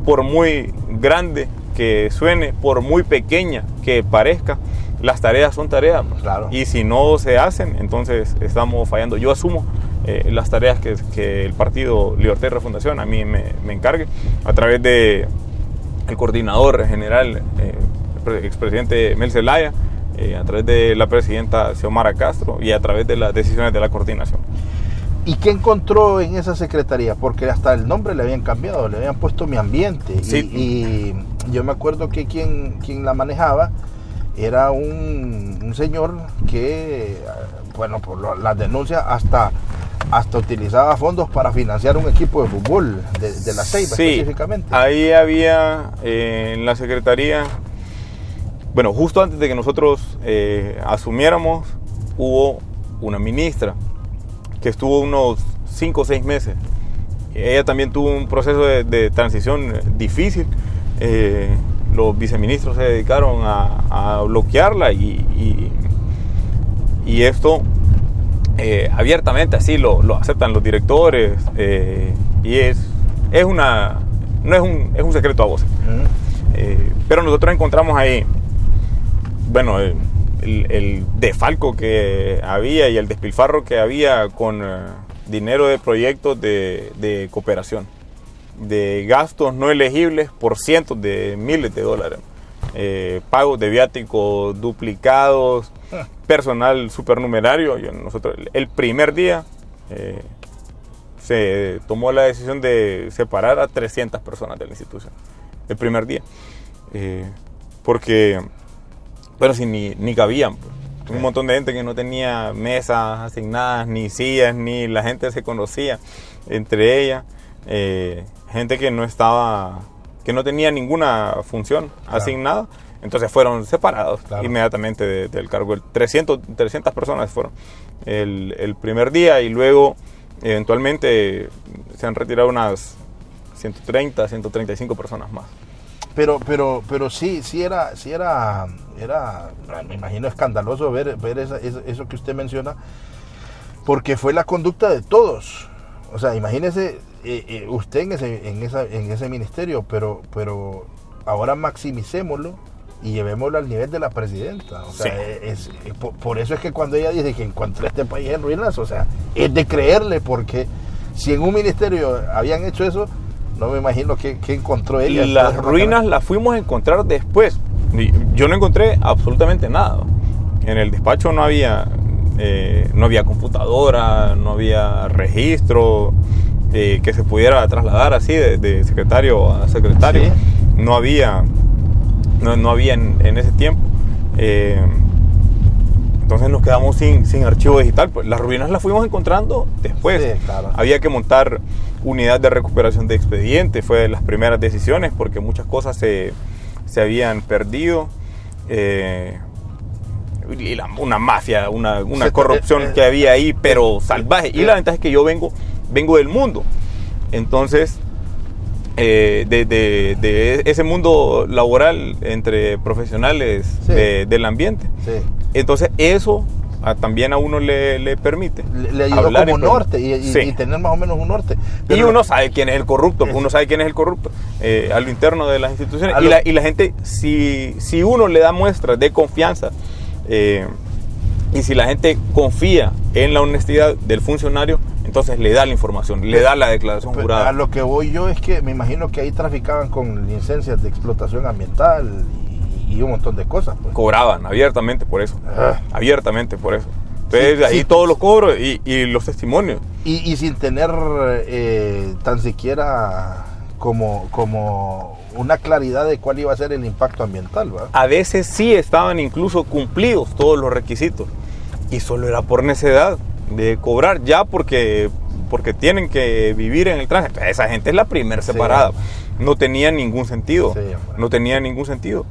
Por muy grande que suene, por muy pequeña que parezca, las tareas son tareas. Claro. Y si no se hacen, entonces estamos fallando. Yo asumo las tareas que el Partido Libertad y Refundación a mí me encargue a través de el coordinador general, expresidente Mel Zelaya, a través de la presidenta Xiomara Castro y a través de las decisiones de la coordinación. ¿Y qué encontró en esa secretaría? Porque hasta el nombre le habían cambiado, le habían puesto Mi Ambiente. Sí. Y yo me acuerdo que quien la manejaba era un señor que, bueno, por las denuncias hasta utilizaba fondos para financiar un equipo de fútbol de La Ceiba, sí, específicamente. Ahí había en la secretaría, bueno, justo antes de que nosotros asumiéramos, hubo una ministra que estuvo unos 5 o 6 meses. Ella también tuvo un proceso de transición difícil. Los viceministros se dedicaron a bloquearla y esto abiertamente así lo aceptan los directores, y es un secreto a voces. Pero nosotros encontramos ahí, bueno, el desfalco que había y el despilfarro que había con dinero de proyectos de cooperación, de gastos no elegibles por cientos de miles de dólares, pagos de viáticos duplicados, personal supernumerario. Nosotros el primer día se tomó la decisión de separar a 300 personas de la institución, el primer día, porque bueno, si ni cabían, pues. Un montón de gente que no tenía mesas asignadas, ni sillas, ni la gente se conocía entre ellas, gente que no tenía ninguna función asignada, entonces fueron separados inmediatamente del cargo. 300 personas fueron el primer día, y luego eventualmente se han retirado unas 130, 135 personas más. Pero sí era, me imagino, escandaloso ver eso que usted menciona, porque fue la conducta de todos. O sea, imagínese usted en ese ministerio, pero ahora maximicémoslo y llevémoslo al nivel de la presidenta. O sea, sí. Por eso es que cuando ella dice que encontré este país en ruinas, o sea, es de creerle, porque si en un ministerio habían hecho eso, no me imagino qué encontró ella. Las ruinas las fuimos a encontrar después. Yo no encontré absolutamente nada. En el despacho no había computadora, no había registro que se pudiera trasladar así de secretario a secretario. Sí. No había en ese tiempo. Entonces nos quedamos sin archivo digital. Pues las ruinas las fuimos encontrando después. Sí, claro. Había que montar unidad de recuperación de expedientes. Fue de las primeras decisiones, porque muchas cosas se habían perdido. Y una mafia, una corrupción que había ahí, pero salvaje. Y la ventaja es que yo vengo del mundo. Entonces, de ese mundo laboral entre profesionales, sí, del ambiente. Sí. Entonces eso también a uno le permite le ayudó hablar como norte y tener más o menos un norte. Pero y uno sabe quién es el corrupto, uno sabe quién es el corrupto a lo interno de las instituciones. Y la gente, si uno le da muestras de confianza, y si la gente confía en la honestidad del funcionario, entonces le da la información, le da la declaración jurada. A lo que voy yo es que me imagino que ahí traficaban con licencias de explotación ambiental y un montón de cosas. Pues. Cobraban abiertamente por eso. Abiertamente por eso. Entonces, sí, ahí sí, todos los cobros y los testimonios. Y sin tener tan siquiera como una claridad de cuál iba a ser el impacto ambiental, ¿verdad? A veces sí estaban incluso cumplidos todos los requisitos. Y solo era por necedad de cobrar, ya porque tienen que vivir en el tránsito. Esa gente es la primera separada. Sí. No tenía ningún sentido. Sí, no tenía ningún sentido.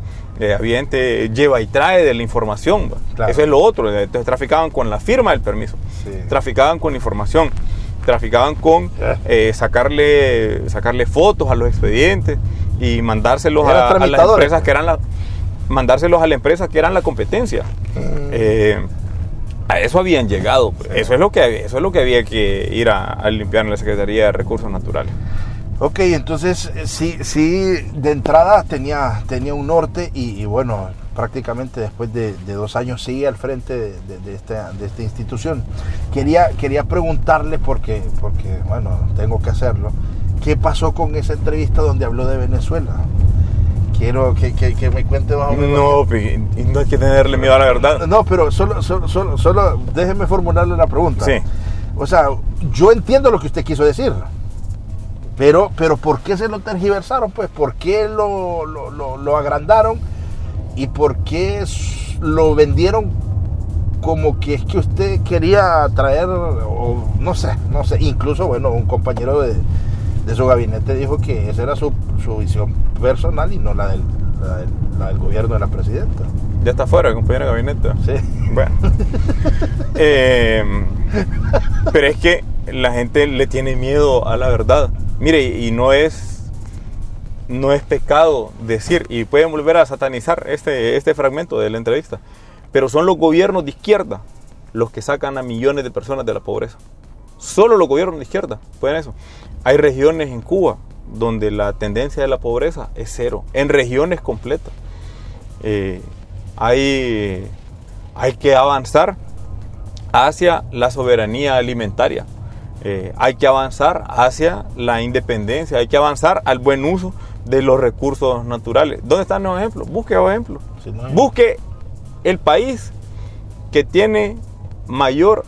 Había gente lleva y trae de la información. Claro. Eso es lo otro. Entonces traficaban con la firma del permiso. Sí. Traficaban con información. Traficaban con sacarle fotos a los expedientes y mandárselos a las empresas que eran mandárselos a la empresa que eran la competencia. a eso habían llegado. Sí. Eso es lo que había que ir a limpiar en la Secretaría de Recursos Naturales. Ok, entonces sí, de entrada tenía un norte y bueno, prácticamente después de 2 años sigue al frente de esta institución. Quería preguntarle, porque bueno, tengo que hacerlo, ¿qué pasó con esa entrevista donde habló de Venezuela? Quiero que me cuente más o menos. No hay que tenerle miedo a la verdad. No, pero solo déjeme formularle la pregunta. Sí. O sea, yo entiendo lo que usted quiso decir. Pero ¿por qué se lo tergiversaron? Pues, ¿por qué lo agrandaron? ¿Y por qué lo vendieron como que es que usted quería traer, o no sé, incluso, bueno, un compañero de su gabinete dijo que esa era su visión personal y no la del gobierno de la presidenta? Ya está fuera, el compañero de gabinete. Sí. Bueno. Pero es que la gente le tiene miedo a la verdad. Mire, y no es pecado decir, y pueden volver a satanizar este fragmento de la entrevista, pero son los gobiernos de izquierda los que sacan a millones de personas de la pobreza. Solo los gobiernos de izquierda pueden eso. Hay regiones en Cuba donde la tendencia de la pobreza es 0, en regiones completas. Hay que avanzar hacia la soberanía alimentaria. Hay que avanzar hacia la independencia, hay que avanzar al buen uso de los recursos naturales. ¿Dónde están los ejemplos? Busque los ejemplos. Sí, no hay... Busque el país que tiene mayor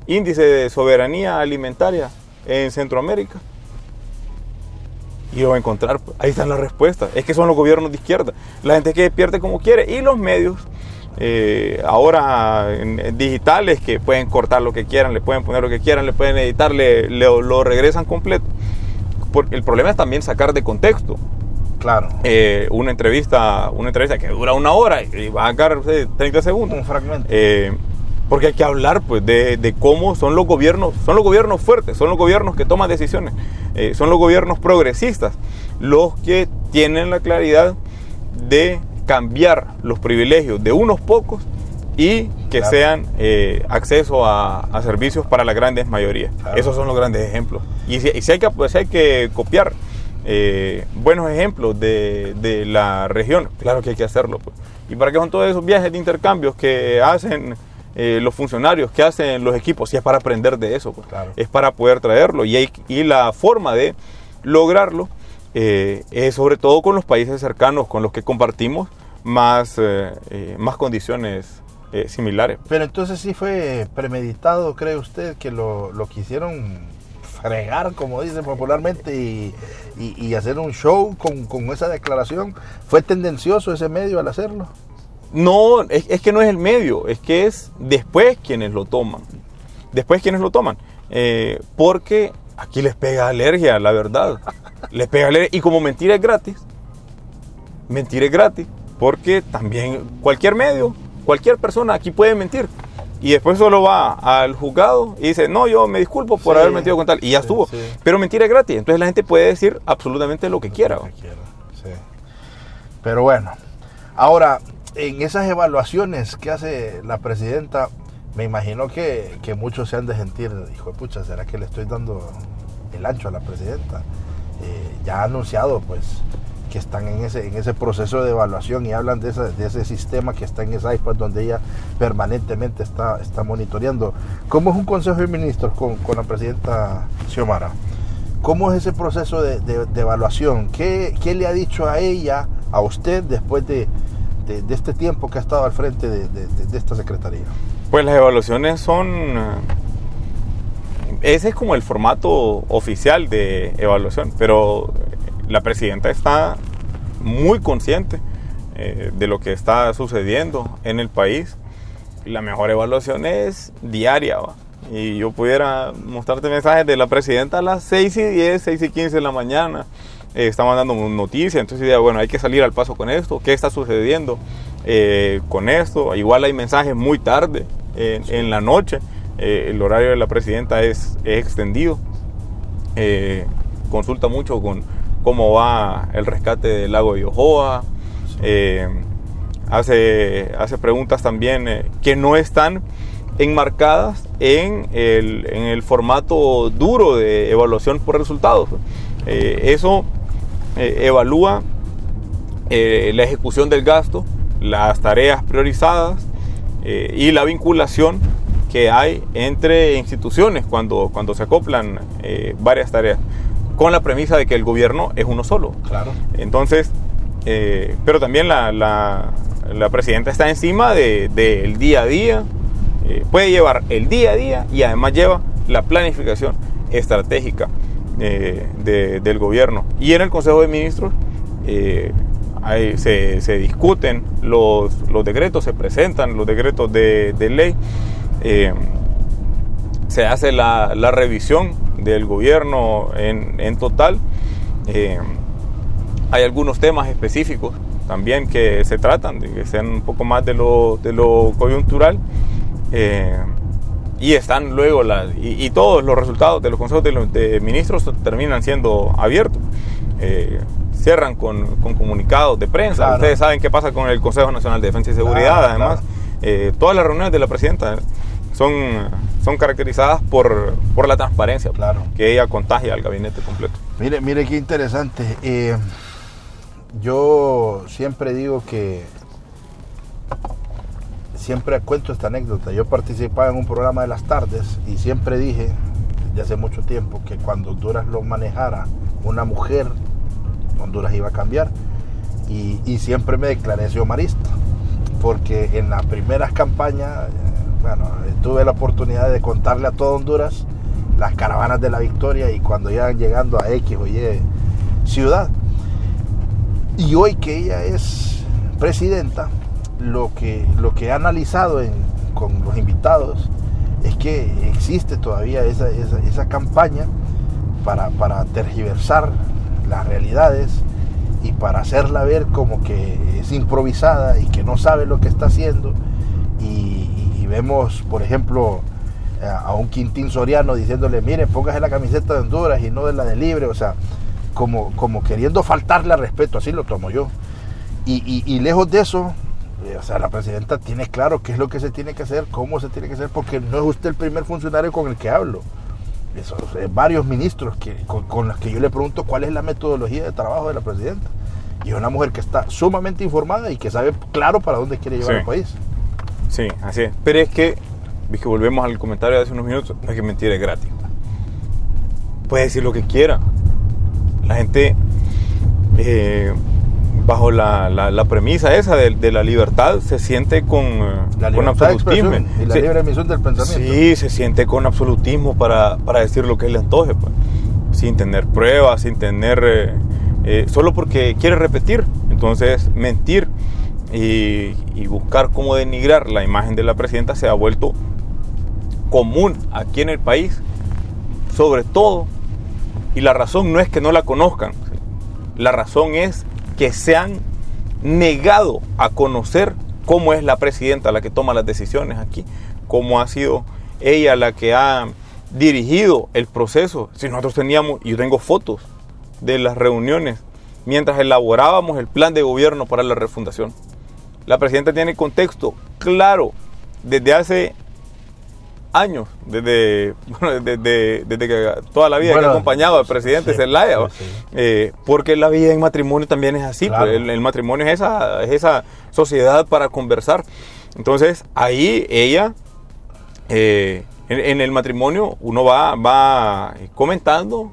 índice de soberanía alimentaria en Centroamérica y lo va a encontrar. Ahí están las respuestas. Es que son los gobiernos de izquierda. La gente que despierte como quiere y los medios ahora digitales que pueden cortar lo que quieran, le pueden poner lo que quieran, le pueden editar, lo regresan completo. Porque el problema es también sacar de contexto. Claro. Una entrevista que dura 1 hora y va a sacar 30 segundos. Un fragmento. Porque hay que hablar pues de cómo son los gobiernos fuertes, son los gobiernos que toman decisiones, son los gobiernos progresistas los que tienen la claridad de cambiar los privilegios de unos pocos y que claro, sean acceso a servicios para las grandes mayorías. Claro. Esos son los grandes ejemplos. Y si hay que copiar buenos ejemplos de la región, claro que hay que hacerlo. Pues. ¿Y para qué son todos esos viajes de intercambios que hacen los funcionarios, que hacen los equipos? Si es para aprender de eso, pues. Claro. Es para poder traerlo. Y la forma de lograrlo es sobre todo con los países cercanos con los que compartimos más condiciones similares. Pero entonces sí fue premeditado, ¿cree usted, que lo quisieron fregar, como dicen popularmente, y hacer un show con esa declaración? ¿Fue tendencioso ese medio al hacerlo? No, es que no es el medio, es que es después quienes lo toman. Porque aquí les pega alergia, la verdad. Les pega alergia. Y como mentira es gratis, porque también cualquier medio, cualquier persona aquí puede mentir. Y después solo va al juzgado y dice, no, yo me disculpo por haber mentido con tal. Y ya estuvo. Sí. Pero mentira es gratis. Entonces la gente puede decir absolutamente lo que quiera. Sí. Pero bueno, ahora, en esas evaluaciones que hace la presidenta, me imagino que muchos se han de sentir, hijo de pucha, ¿será que le estoy dando el ancho a la presidenta? Ya ha anunciado, pues, que están en ese proceso de evaluación y hablan de ese sistema que está en ese iPad donde ella permanentemente está monitoreando. ¿Cómo es un consejo de ministros con la presidenta Xiomara? ¿Cómo es ese proceso de evaluación? ¿Qué le ha dicho a ella, a usted, después de este tiempo que ha estado al frente de esta secretaría? Pues las evaluaciones son... Ese es como el formato oficial de evaluación, pero la presidenta está muy consciente de lo que está sucediendo en el país. La mejor evaluación es diaria, ¿va? Y yo pudiera mostrarte mensajes de la presidenta a las 6:10, 6:15 de la mañana. Está mandando noticias, entonces bueno, hay que salir al paso con esto, qué está sucediendo con esto. Igual hay mensajes muy tarde, en la noche. El horario de la presidenta es extendido. Consulta mucho con cómo va el rescate del lago de Yohoa. hace preguntas también que no están enmarcadas en el formato duro de evaluación por resultados. Eso evalúa la ejecución del gasto, las tareas priorizadas y la vinculación que hay entre instituciones cuando se acoplan varias tareas, con la premisa de que el gobierno es uno solo. Claro. Entonces, pero también la presidenta está encima del día a día, puede llevar el día a día y además lleva la planificación estratégica del gobierno. Y en el Consejo de Ministros se discuten los decretos, se presentan los decretos de ley, se hace la revisión del gobierno en total. Hay algunos temas específicos también que se tratan, de que sean un poco más de lo coyuntural, y están luego y todos los resultados de los consejos de ministros terminan siendo abiertos. Cierran con comunicados de prensa. Claro. Ustedes saben qué pasa con el Consejo Nacional de Defensa y Seguridad. Claro, además, todas las reuniones de la presidenta son caracterizadas por la transparencia, claro, que ella contagia al gabinete completo. Mire qué interesante. Yo siempre digo que siempre cuento esta anécdota. Yo participaba en un programa de las tardes y siempre dije, desde hace mucho tiempo, que cuando Honduras lo manejara una mujer, Honduras iba a cambiar. Y siempre me declaré siomarista, porque en las primeras campañas, tuve la oportunidad de contarle a todo Honduras las caravanas de la victoria y cuando iban llegando a X o Y ciudad. Y hoy que ella es presidenta, lo que he analizado con los invitados es que existe todavía esa campaña para tergiversar las realidades y para hacerla ver como que es improvisada y que no sabe lo que está haciendo. Y vemos, por ejemplo, a un Quintín Soriano diciéndole, mire, póngase la camiseta de Honduras y no de la de Libre, o sea, como queriendo faltarle al respeto, así lo tomo yo. Y lejos de eso, o sea, la presidenta tiene claro qué es lo que se tiene que hacer, cómo se tiene que hacer, porque no es usted el primer funcionario con el que hablo. Varios ministros con los que yo le pregunto cuál es la metodología de trabajo de la presidenta. Y es una mujer que está sumamente informada y que sabe claro para dónde quiere llevar el país. Sí, así es. Pero es que volvemos al comentario de hace unos minutos, no es que mentir es gratis. Puede decir lo que quiera. La gente, bajo la premisa esa de la libertad, se siente con absolutismo. Y la libre emisión del pensamiento. Sí, se siente con absolutismo para decir lo que le antoje, pues, sin tener pruebas, sin tener... solo porque quiere repetir. Entonces, mentir y buscar cómo denigrar la imagen de la presidenta se ha vuelto común aquí en el país, sobre todo. Y la razón no es que no la conozcan, ¿sí? La razón es que se han negado a conocer cómo es la presidenta la que toma las decisiones aquí, cómo ha sido ella la que ha dirigido el proceso. Si nosotros teníamos, y yo tengo fotos de las reuniones mientras elaborábamos el plan de gobierno para la refundación. La presidenta tiene contexto claro desde hace años, desde que toda la vida que ha acompañado al presidente Zelaya, porque la vida en matrimonio también es así, claro. Pues el matrimonio es esa sociedad para conversar. Entonces ahí ella, en el matrimonio uno va comentando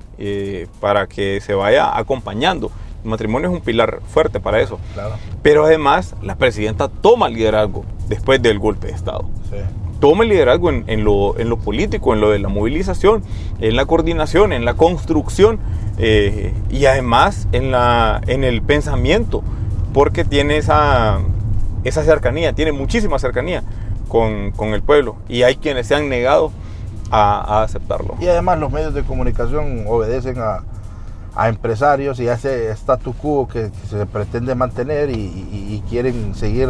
para que se vaya acompañando. El matrimonio es un pilar fuerte para eso, claro. Pero además la presidenta toma el liderazgo después del golpe de Estado. Sí. Toma el liderazgo en lo político, en lo de la movilización, en la coordinación, en la construcción, y además en el pensamiento, porque tiene esa cercanía, tiene muchísima cercanía con el pueblo, y hay quienes se han negado a aceptarlo. Y además los medios de comunicación obedecen a empresarios y a ese statu quo que se pretende mantener y quieren seguir...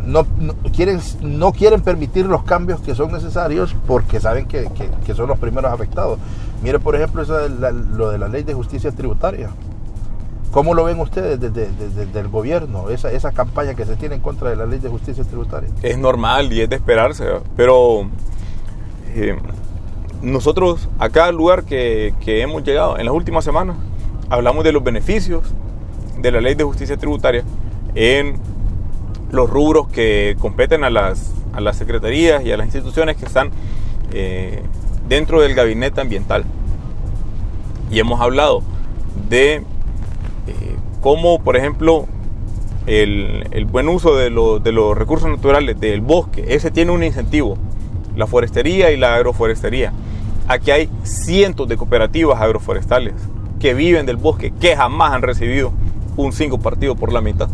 No quieren permitir los cambios que son necesarios porque saben que son los primeros afectados. Mire, por ejemplo, lo de la ley de justicia tributaria. ¿Cómo lo ven ustedes desde el gobierno, esa campaña que se tiene en contra de la ley de justicia tributaria? Es normal y es de esperarse, pero nosotros a cada lugar que hemos llegado en las últimas semanas hablamos de los beneficios de la ley de justicia tributaria en los rubros que competen a las secretarías y a las instituciones que están dentro del gabinete ambiental. Y hemos hablado de cómo, por ejemplo, el buen uso de los recursos naturales del bosque, ese tiene un incentivo, la forestería y la agroforestería. Aquí hay cientos de cooperativas agroforestales que viven del bosque, que jamás han recibido un 5 partido por la mitad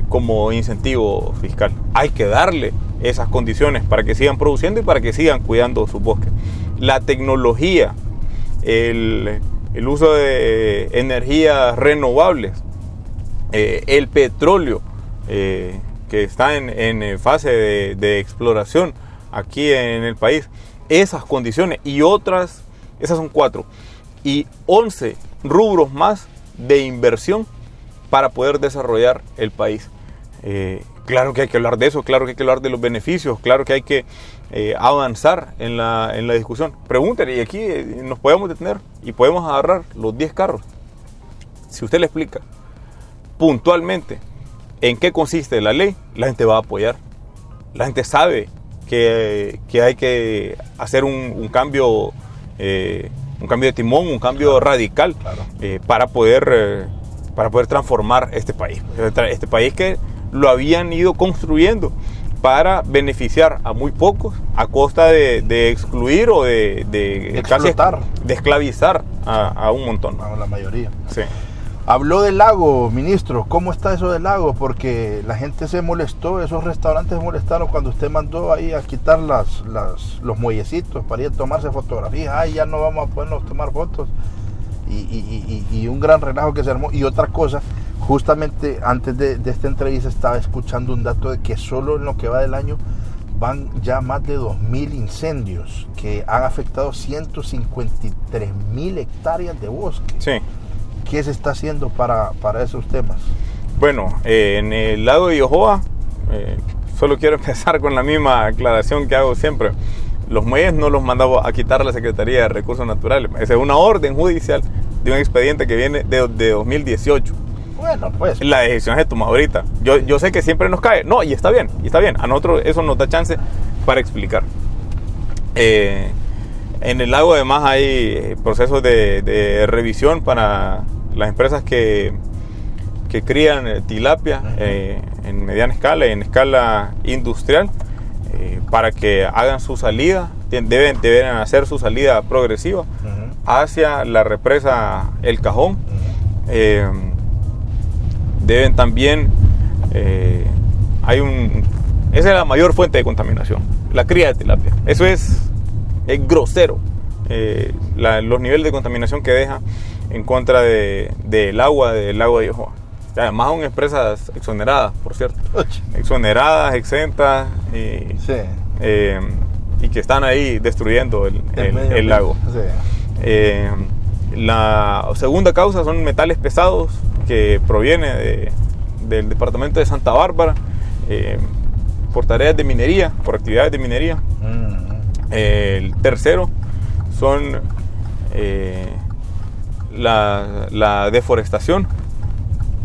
como incentivo fiscal. Hay que darle esas condiciones para que sigan produciendo y para que sigan cuidando sus bosques. La tecnología, el uso de energías renovables, el petróleo que está en fase de exploración aquí en el país, esas condiciones y otras, esas son 4, y 11 rubros más de inversión para poder desarrollar el país. Claro que hay que hablar de eso, claro que hay que hablar de los beneficios, claro que hay que avanzar en la discusión. Pregúntale, y aquí nos podemos detener y podemos agarrar los 10 carros. Si usted le explica puntualmente en qué consiste la ley, la gente va a apoyar. La gente sabe que hay que hacer un cambio de timón, un cambio radical, claro, para poder transformar este país. Este país que lo habían ido construyendo para beneficiar a muy pocos a costa de excluir o de esclavizar a un montón. A la mayoría. Sí. Habló del lago, ministro. ¿Cómo está eso del lago? Porque la gente se molestó, esos restaurantes se molestaron cuando usted mandó ahí a quitar los muellecitos para ir a tomarse fotografías. Ay, ya no vamos a podernos tomar fotos. Y un gran relajo que se armó. Y otra cosa, justamente antes de esta entrevista estaba escuchando un dato de que solo en lo que va del año van ya más de 2.000 incendios que han afectado 153.000 hectáreas de bosque. Sí. ¿Qué se está haciendo para esos temas? Bueno, en el lago de Yohoa, solo quiero empezar con la misma aclaración que hago siempre. Los muelles no los mandaba a quitar la Secretaría de Recursos Naturales. Esa es una orden judicial de un expediente que viene de 2018. Bueno, pues. La decisión se toma ahorita. Yo sé que siempre nos cae. No, y está bien. A nosotros eso nos da chance para explicar. En el lago además hay procesos de revisión para las empresas que crían tilapia en mediana escala y en escala industrial, para que hagan su salida, deben hacer su salida progresiva hacia la represa El Cajón. Deben también, esa es la mayor fuente de contaminación, la cría de tilapia. Eso es grosero, los niveles de contaminación que deja en contra del agua del lago de Yohoa. Además son empresas exoneradas, por cierto. Exoneradas, exentas, sí. Y que están ahí destruyendo el lago. Sí. La segunda causa son metales pesados que proviene del departamento de Santa Bárbara, por tareas de minería, por actividades de minería. El tercero son la deforestación,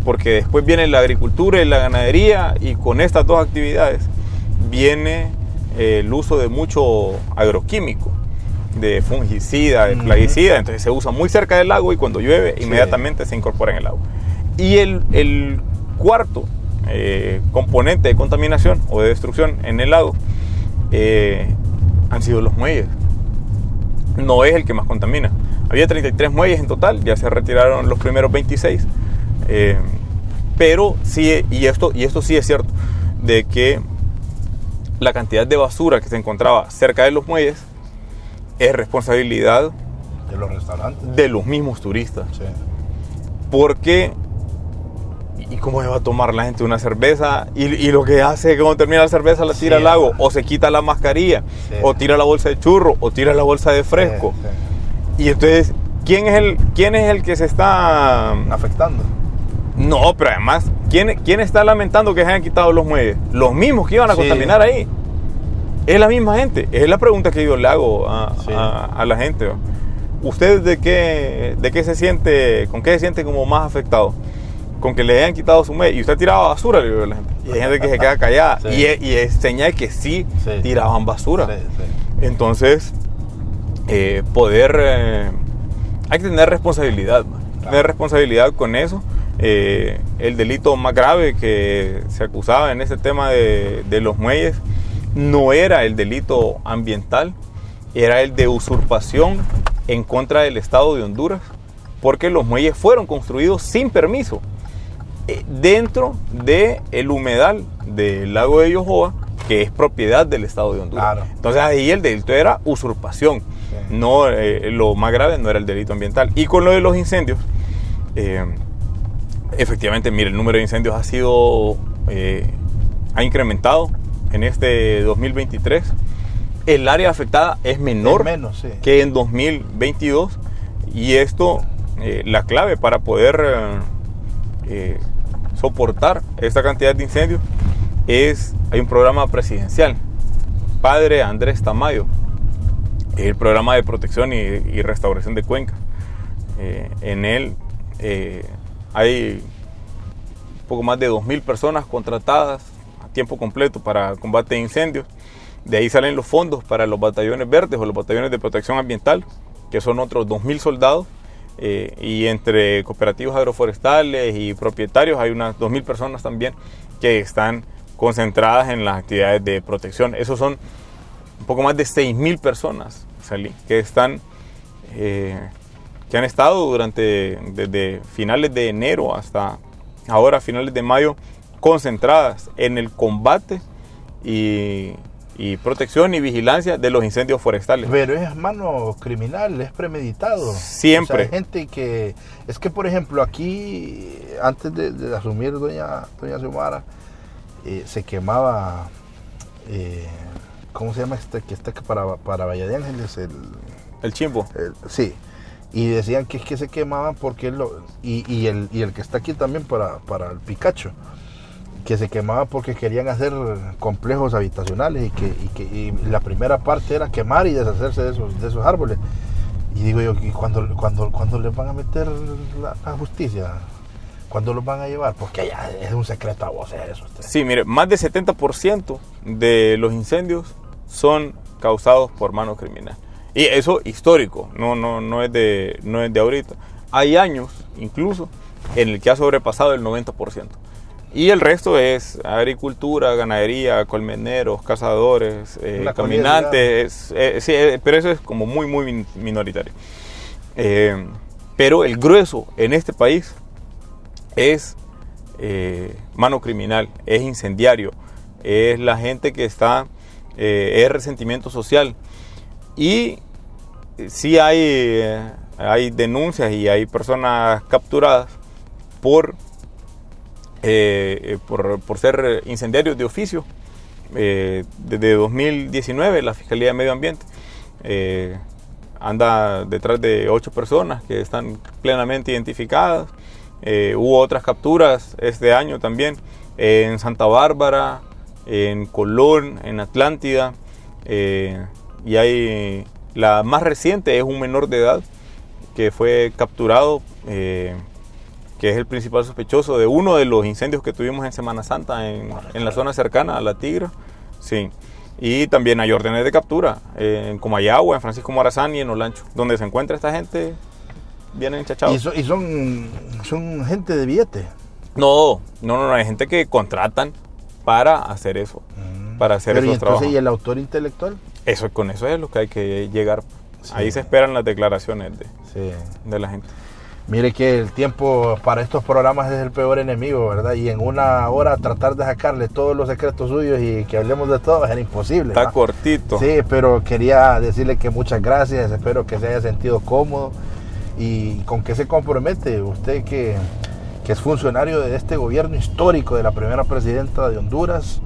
porque después viene la agricultura y la ganadería, y con estas dos actividades viene el uso de mucho agroquímico, de fungicida, de plaguicida. Entonces se usa muy cerca del lago y cuando llueve inmediatamente se incorpora en el agua. Y el cuarto componente de contaminación o de destrucción en el lago han sido los muelles. No es el que más contamina. Había 33 muelles en total, ya se retiraron los primeros 26. Pero sí, y esto sí es cierto, de que la cantidad de basura que se encontraba cerca de los muelles es responsabilidad de los restaurantes, de los mismos turistas. Sí. Porque, ¿y cómo se va a tomar la gente una cerveza? Y lo que hace es que cuando termina la cerveza la tira al lago, o se quita la mascarilla, o tira la bolsa de churro, o tira la bolsa de fresco. Y entonces, ¿quién es el que se está afectando? No, pero además, ¿quién está lamentando que se hayan quitado los muelles? Los mismos que iban a contaminar ahí. Es la misma gente. Es la pregunta que yo le hago a la gente. ¿Usted de qué se siente, con qué se siente como más afectado? Con que le hayan quitado su muelle. Y usted tiraba basura, le digo a la gente. Y hay gente que se queda callada. Sí. Y es señal que sí tiraban basura. Entonces, hay que tener responsabilidad. Tener responsabilidad con eso. El delito más grave que se acusaba en ese tema de los muelles no era el delito ambiental, era el de usurpación en contra del Estado de Honduras, porque los muelles fueron construidos sin permiso dentro del humedal del lago de Yohoa, que es propiedad del Estado de Honduras. Claro. Entonces ahí el delito era usurpación. No, lo más grave no era el delito ambiental. Y con lo de los incendios, efectivamente, mire, el número de incendios ha incrementado en este 2023. El área afectada es menor que en 2022. Y esto, la clave para poder soportar esta cantidad de incendios hay un programa presidencial, Padre Andrés Tamayo, el programa de protección y restauración de cuencas. En él hay poco más de 2.000 personas contratadas a tiempo completo para combate de incendios. De ahí salen los fondos para los batallones verdes o los batallones de protección ambiental, que son otros 2.000 soldados. Y entre cooperativos agroforestales y propietarios hay unas 2.000 personas también que están concentradas en las actividades de protección. Esos son un poco más de 6.000 personas, que han estado desde finales de enero hasta ahora, finales de mayo, concentradas en el combate y protección y vigilancia de los incendios forestales. Pero es mano criminal, es premeditado. Siempre. O sea, hay gente que... Es que, por ejemplo, aquí, antes de asumir doña Xiomara, se quemaba... ¿cómo se llama este que está para Valle de Ángeles? El Chimbo. Sí. Y decían que es que se quemaban porque... Y el que está aquí también para el Picacho, que se quemaba porque querían hacer complejos habitacionales y la primera parte era quemar y deshacerse de esos árboles. Y digo yo, ¿y cuándo les van a meter la justicia? ¿Cuándo los van a llevar? Porque ya es un secreto a voces eso. Sí, mire, más del 70% de los incendios son causados por mano criminal. Y eso histórico, no es de ahorita. Hay años, incluso, en el que ha sobrepasado el 90%. Y el resto es agricultura, ganadería, colmeneros, cazadores, caminantes. Sí, pero eso es como muy, muy minoritario. Pero el grueso en este país es mano criminal, es incendiario, es la gente que está, es resentimiento social. Y sí hay denuncias y hay personas capturadas por ser incendiarios de oficio. Desde 2019 la Fiscalía de Medio Ambiente anda detrás de 8 personas que están plenamente identificadas. Hubo otras capturas este año también en Santa Bárbara, en Colón, en Atlántida, y hay la más reciente es un menor de edad que fue capturado, que es el principal sospechoso de uno de los incendios que tuvimos en Semana Santa en la zona cercana a La Tigra. Sí. Y también hay órdenes de captura en Comayagua, en Francisco Morazán y en Olancho, donde se encuentra esta gente bien enchachados. ¿Y son gente de billete? No, hay gente que contratan para hacer eso, para hacer esos trabajos. ¿Y el autor intelectual? Con eso es lo que hay que llegar. Sí. Ahí se esperan las declaraciones de la gente. Mire que el tiempo para estos programas es el peor enemigo, ¿verdad? Y en una hora tratar de sacarle todos los secretos suyos y que hablemos de todo es imposible. Está cortito. Sí, pero quería decirle que muchas gracias, espero que se haya sentido cómodo. ¿Y con qué se compromete usted que es funcionario de este gobierno histórico de la primera presidenta de Honduras?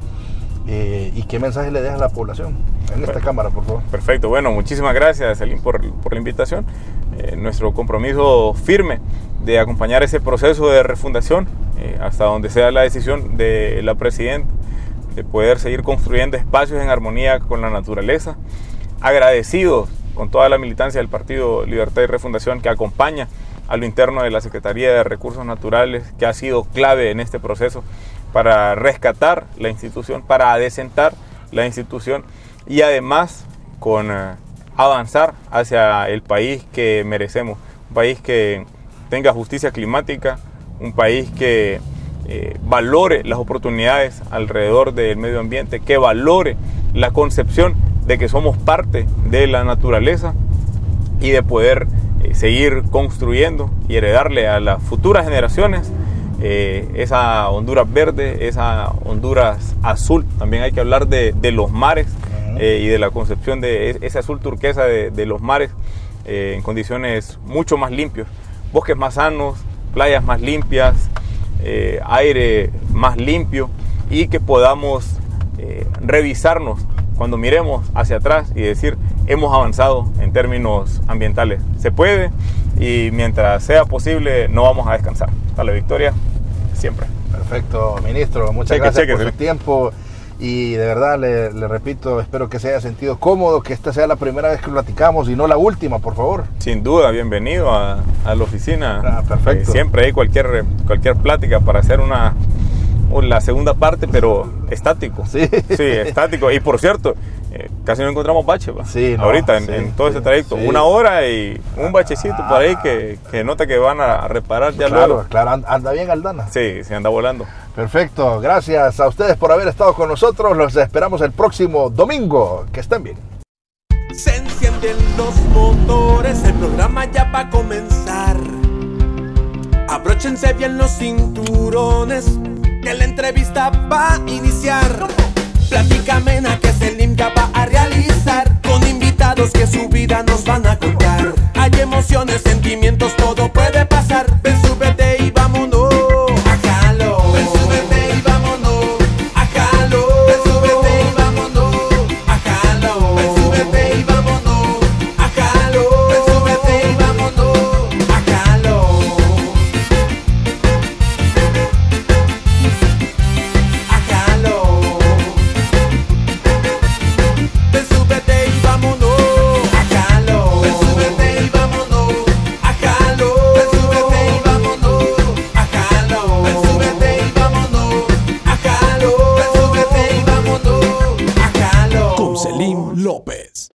¿Y qué mensaje le deja a la población en esta cámara, por favor? Perfecto, bueno, muchísimas gracias, Selim, por la invitación. nuestro compromiso firme de acompañar ese proceso de refundación hasta donde sea la decisión de la presidenta, de poder seguir construyendo espacios en armonía con la naturaleza. Agradecidos con toda la militancia del Partido Libertad y Refundación que acompaña a lo interno de la Secretaría de Recursos Naturales, que ha sido clave en este proceso para rescatar la institución, para adecentar la institución y además con avanzar hacia el país que merecemos, un país que tenga justicia climática, un país que valore las oportunidades alrededor del medio ambiente, que valore la concepción de que somos parte de la naturaleza y de poder seguir construyendo y heredarle a las futuras generaciones esa Honduras verde, esa Honduras azul. También hay que hablar de los mares y de la concepción de ese azul turquesa de los mares en condiciones mucho más limpios, bosques más sanos, playas más limpias, aire más limpio, y que podamos revisarnos cuando miremos hacia atrás y decir: hemos avanzado en términos ambientales. Se puede, y mientras sea posible no vamos a descansar. Hasta la victoria, siempre. Perfecto, ministro. Muchas gracias por su tiempo. Y de verdad, le repito, espero que se haya sentido cómodo, que esta sea la primera vez que platicamos y no la última, por favor. Sin duda, bienvenido a la oficina. Perfecto. Siempre hay cualquier plática para hacer la segunda parte, pero estático. Sí, estático. Y por cierto, casi no encontramos bache. Sí, ahorita en todo ese trayecto. Sí. 1 hora y un bachecito por ahí que nota que van a reparar ya luego. Claro, anda bien Aldana. Sí, se anda volando. Perfecto, gracias a ustedes por haber estado con nosotros. Los esperamos el próximo domingo. Que estén bien. Se encienden los motores, el programa ya va a comenzar. Abróchense bien los cinturones, que la entrevista va a iniciar. Plática amena que Selimka va a realizar, con invitados que su vida nos van a contar. Hay emociones, sentimientos, todo puede pasar. Ven, súbete y vámonos a Jalo. Ven, súbete y vámonos a Jalo. Ven, súbete y vámonos a Jalo. Ven, súbete y vámonos a Jalo. Ven, súbete y vámonos a Jalo. A Jalo. Ven, súbete y vámonos a Jalo. Ven, súbete y vámonos a Jalo. Ven, súbete y vámonos a Jalo. Ven, súbete y vámonos a Jalo. Ven, súbete y vámonos a Jalo. Con Selim López.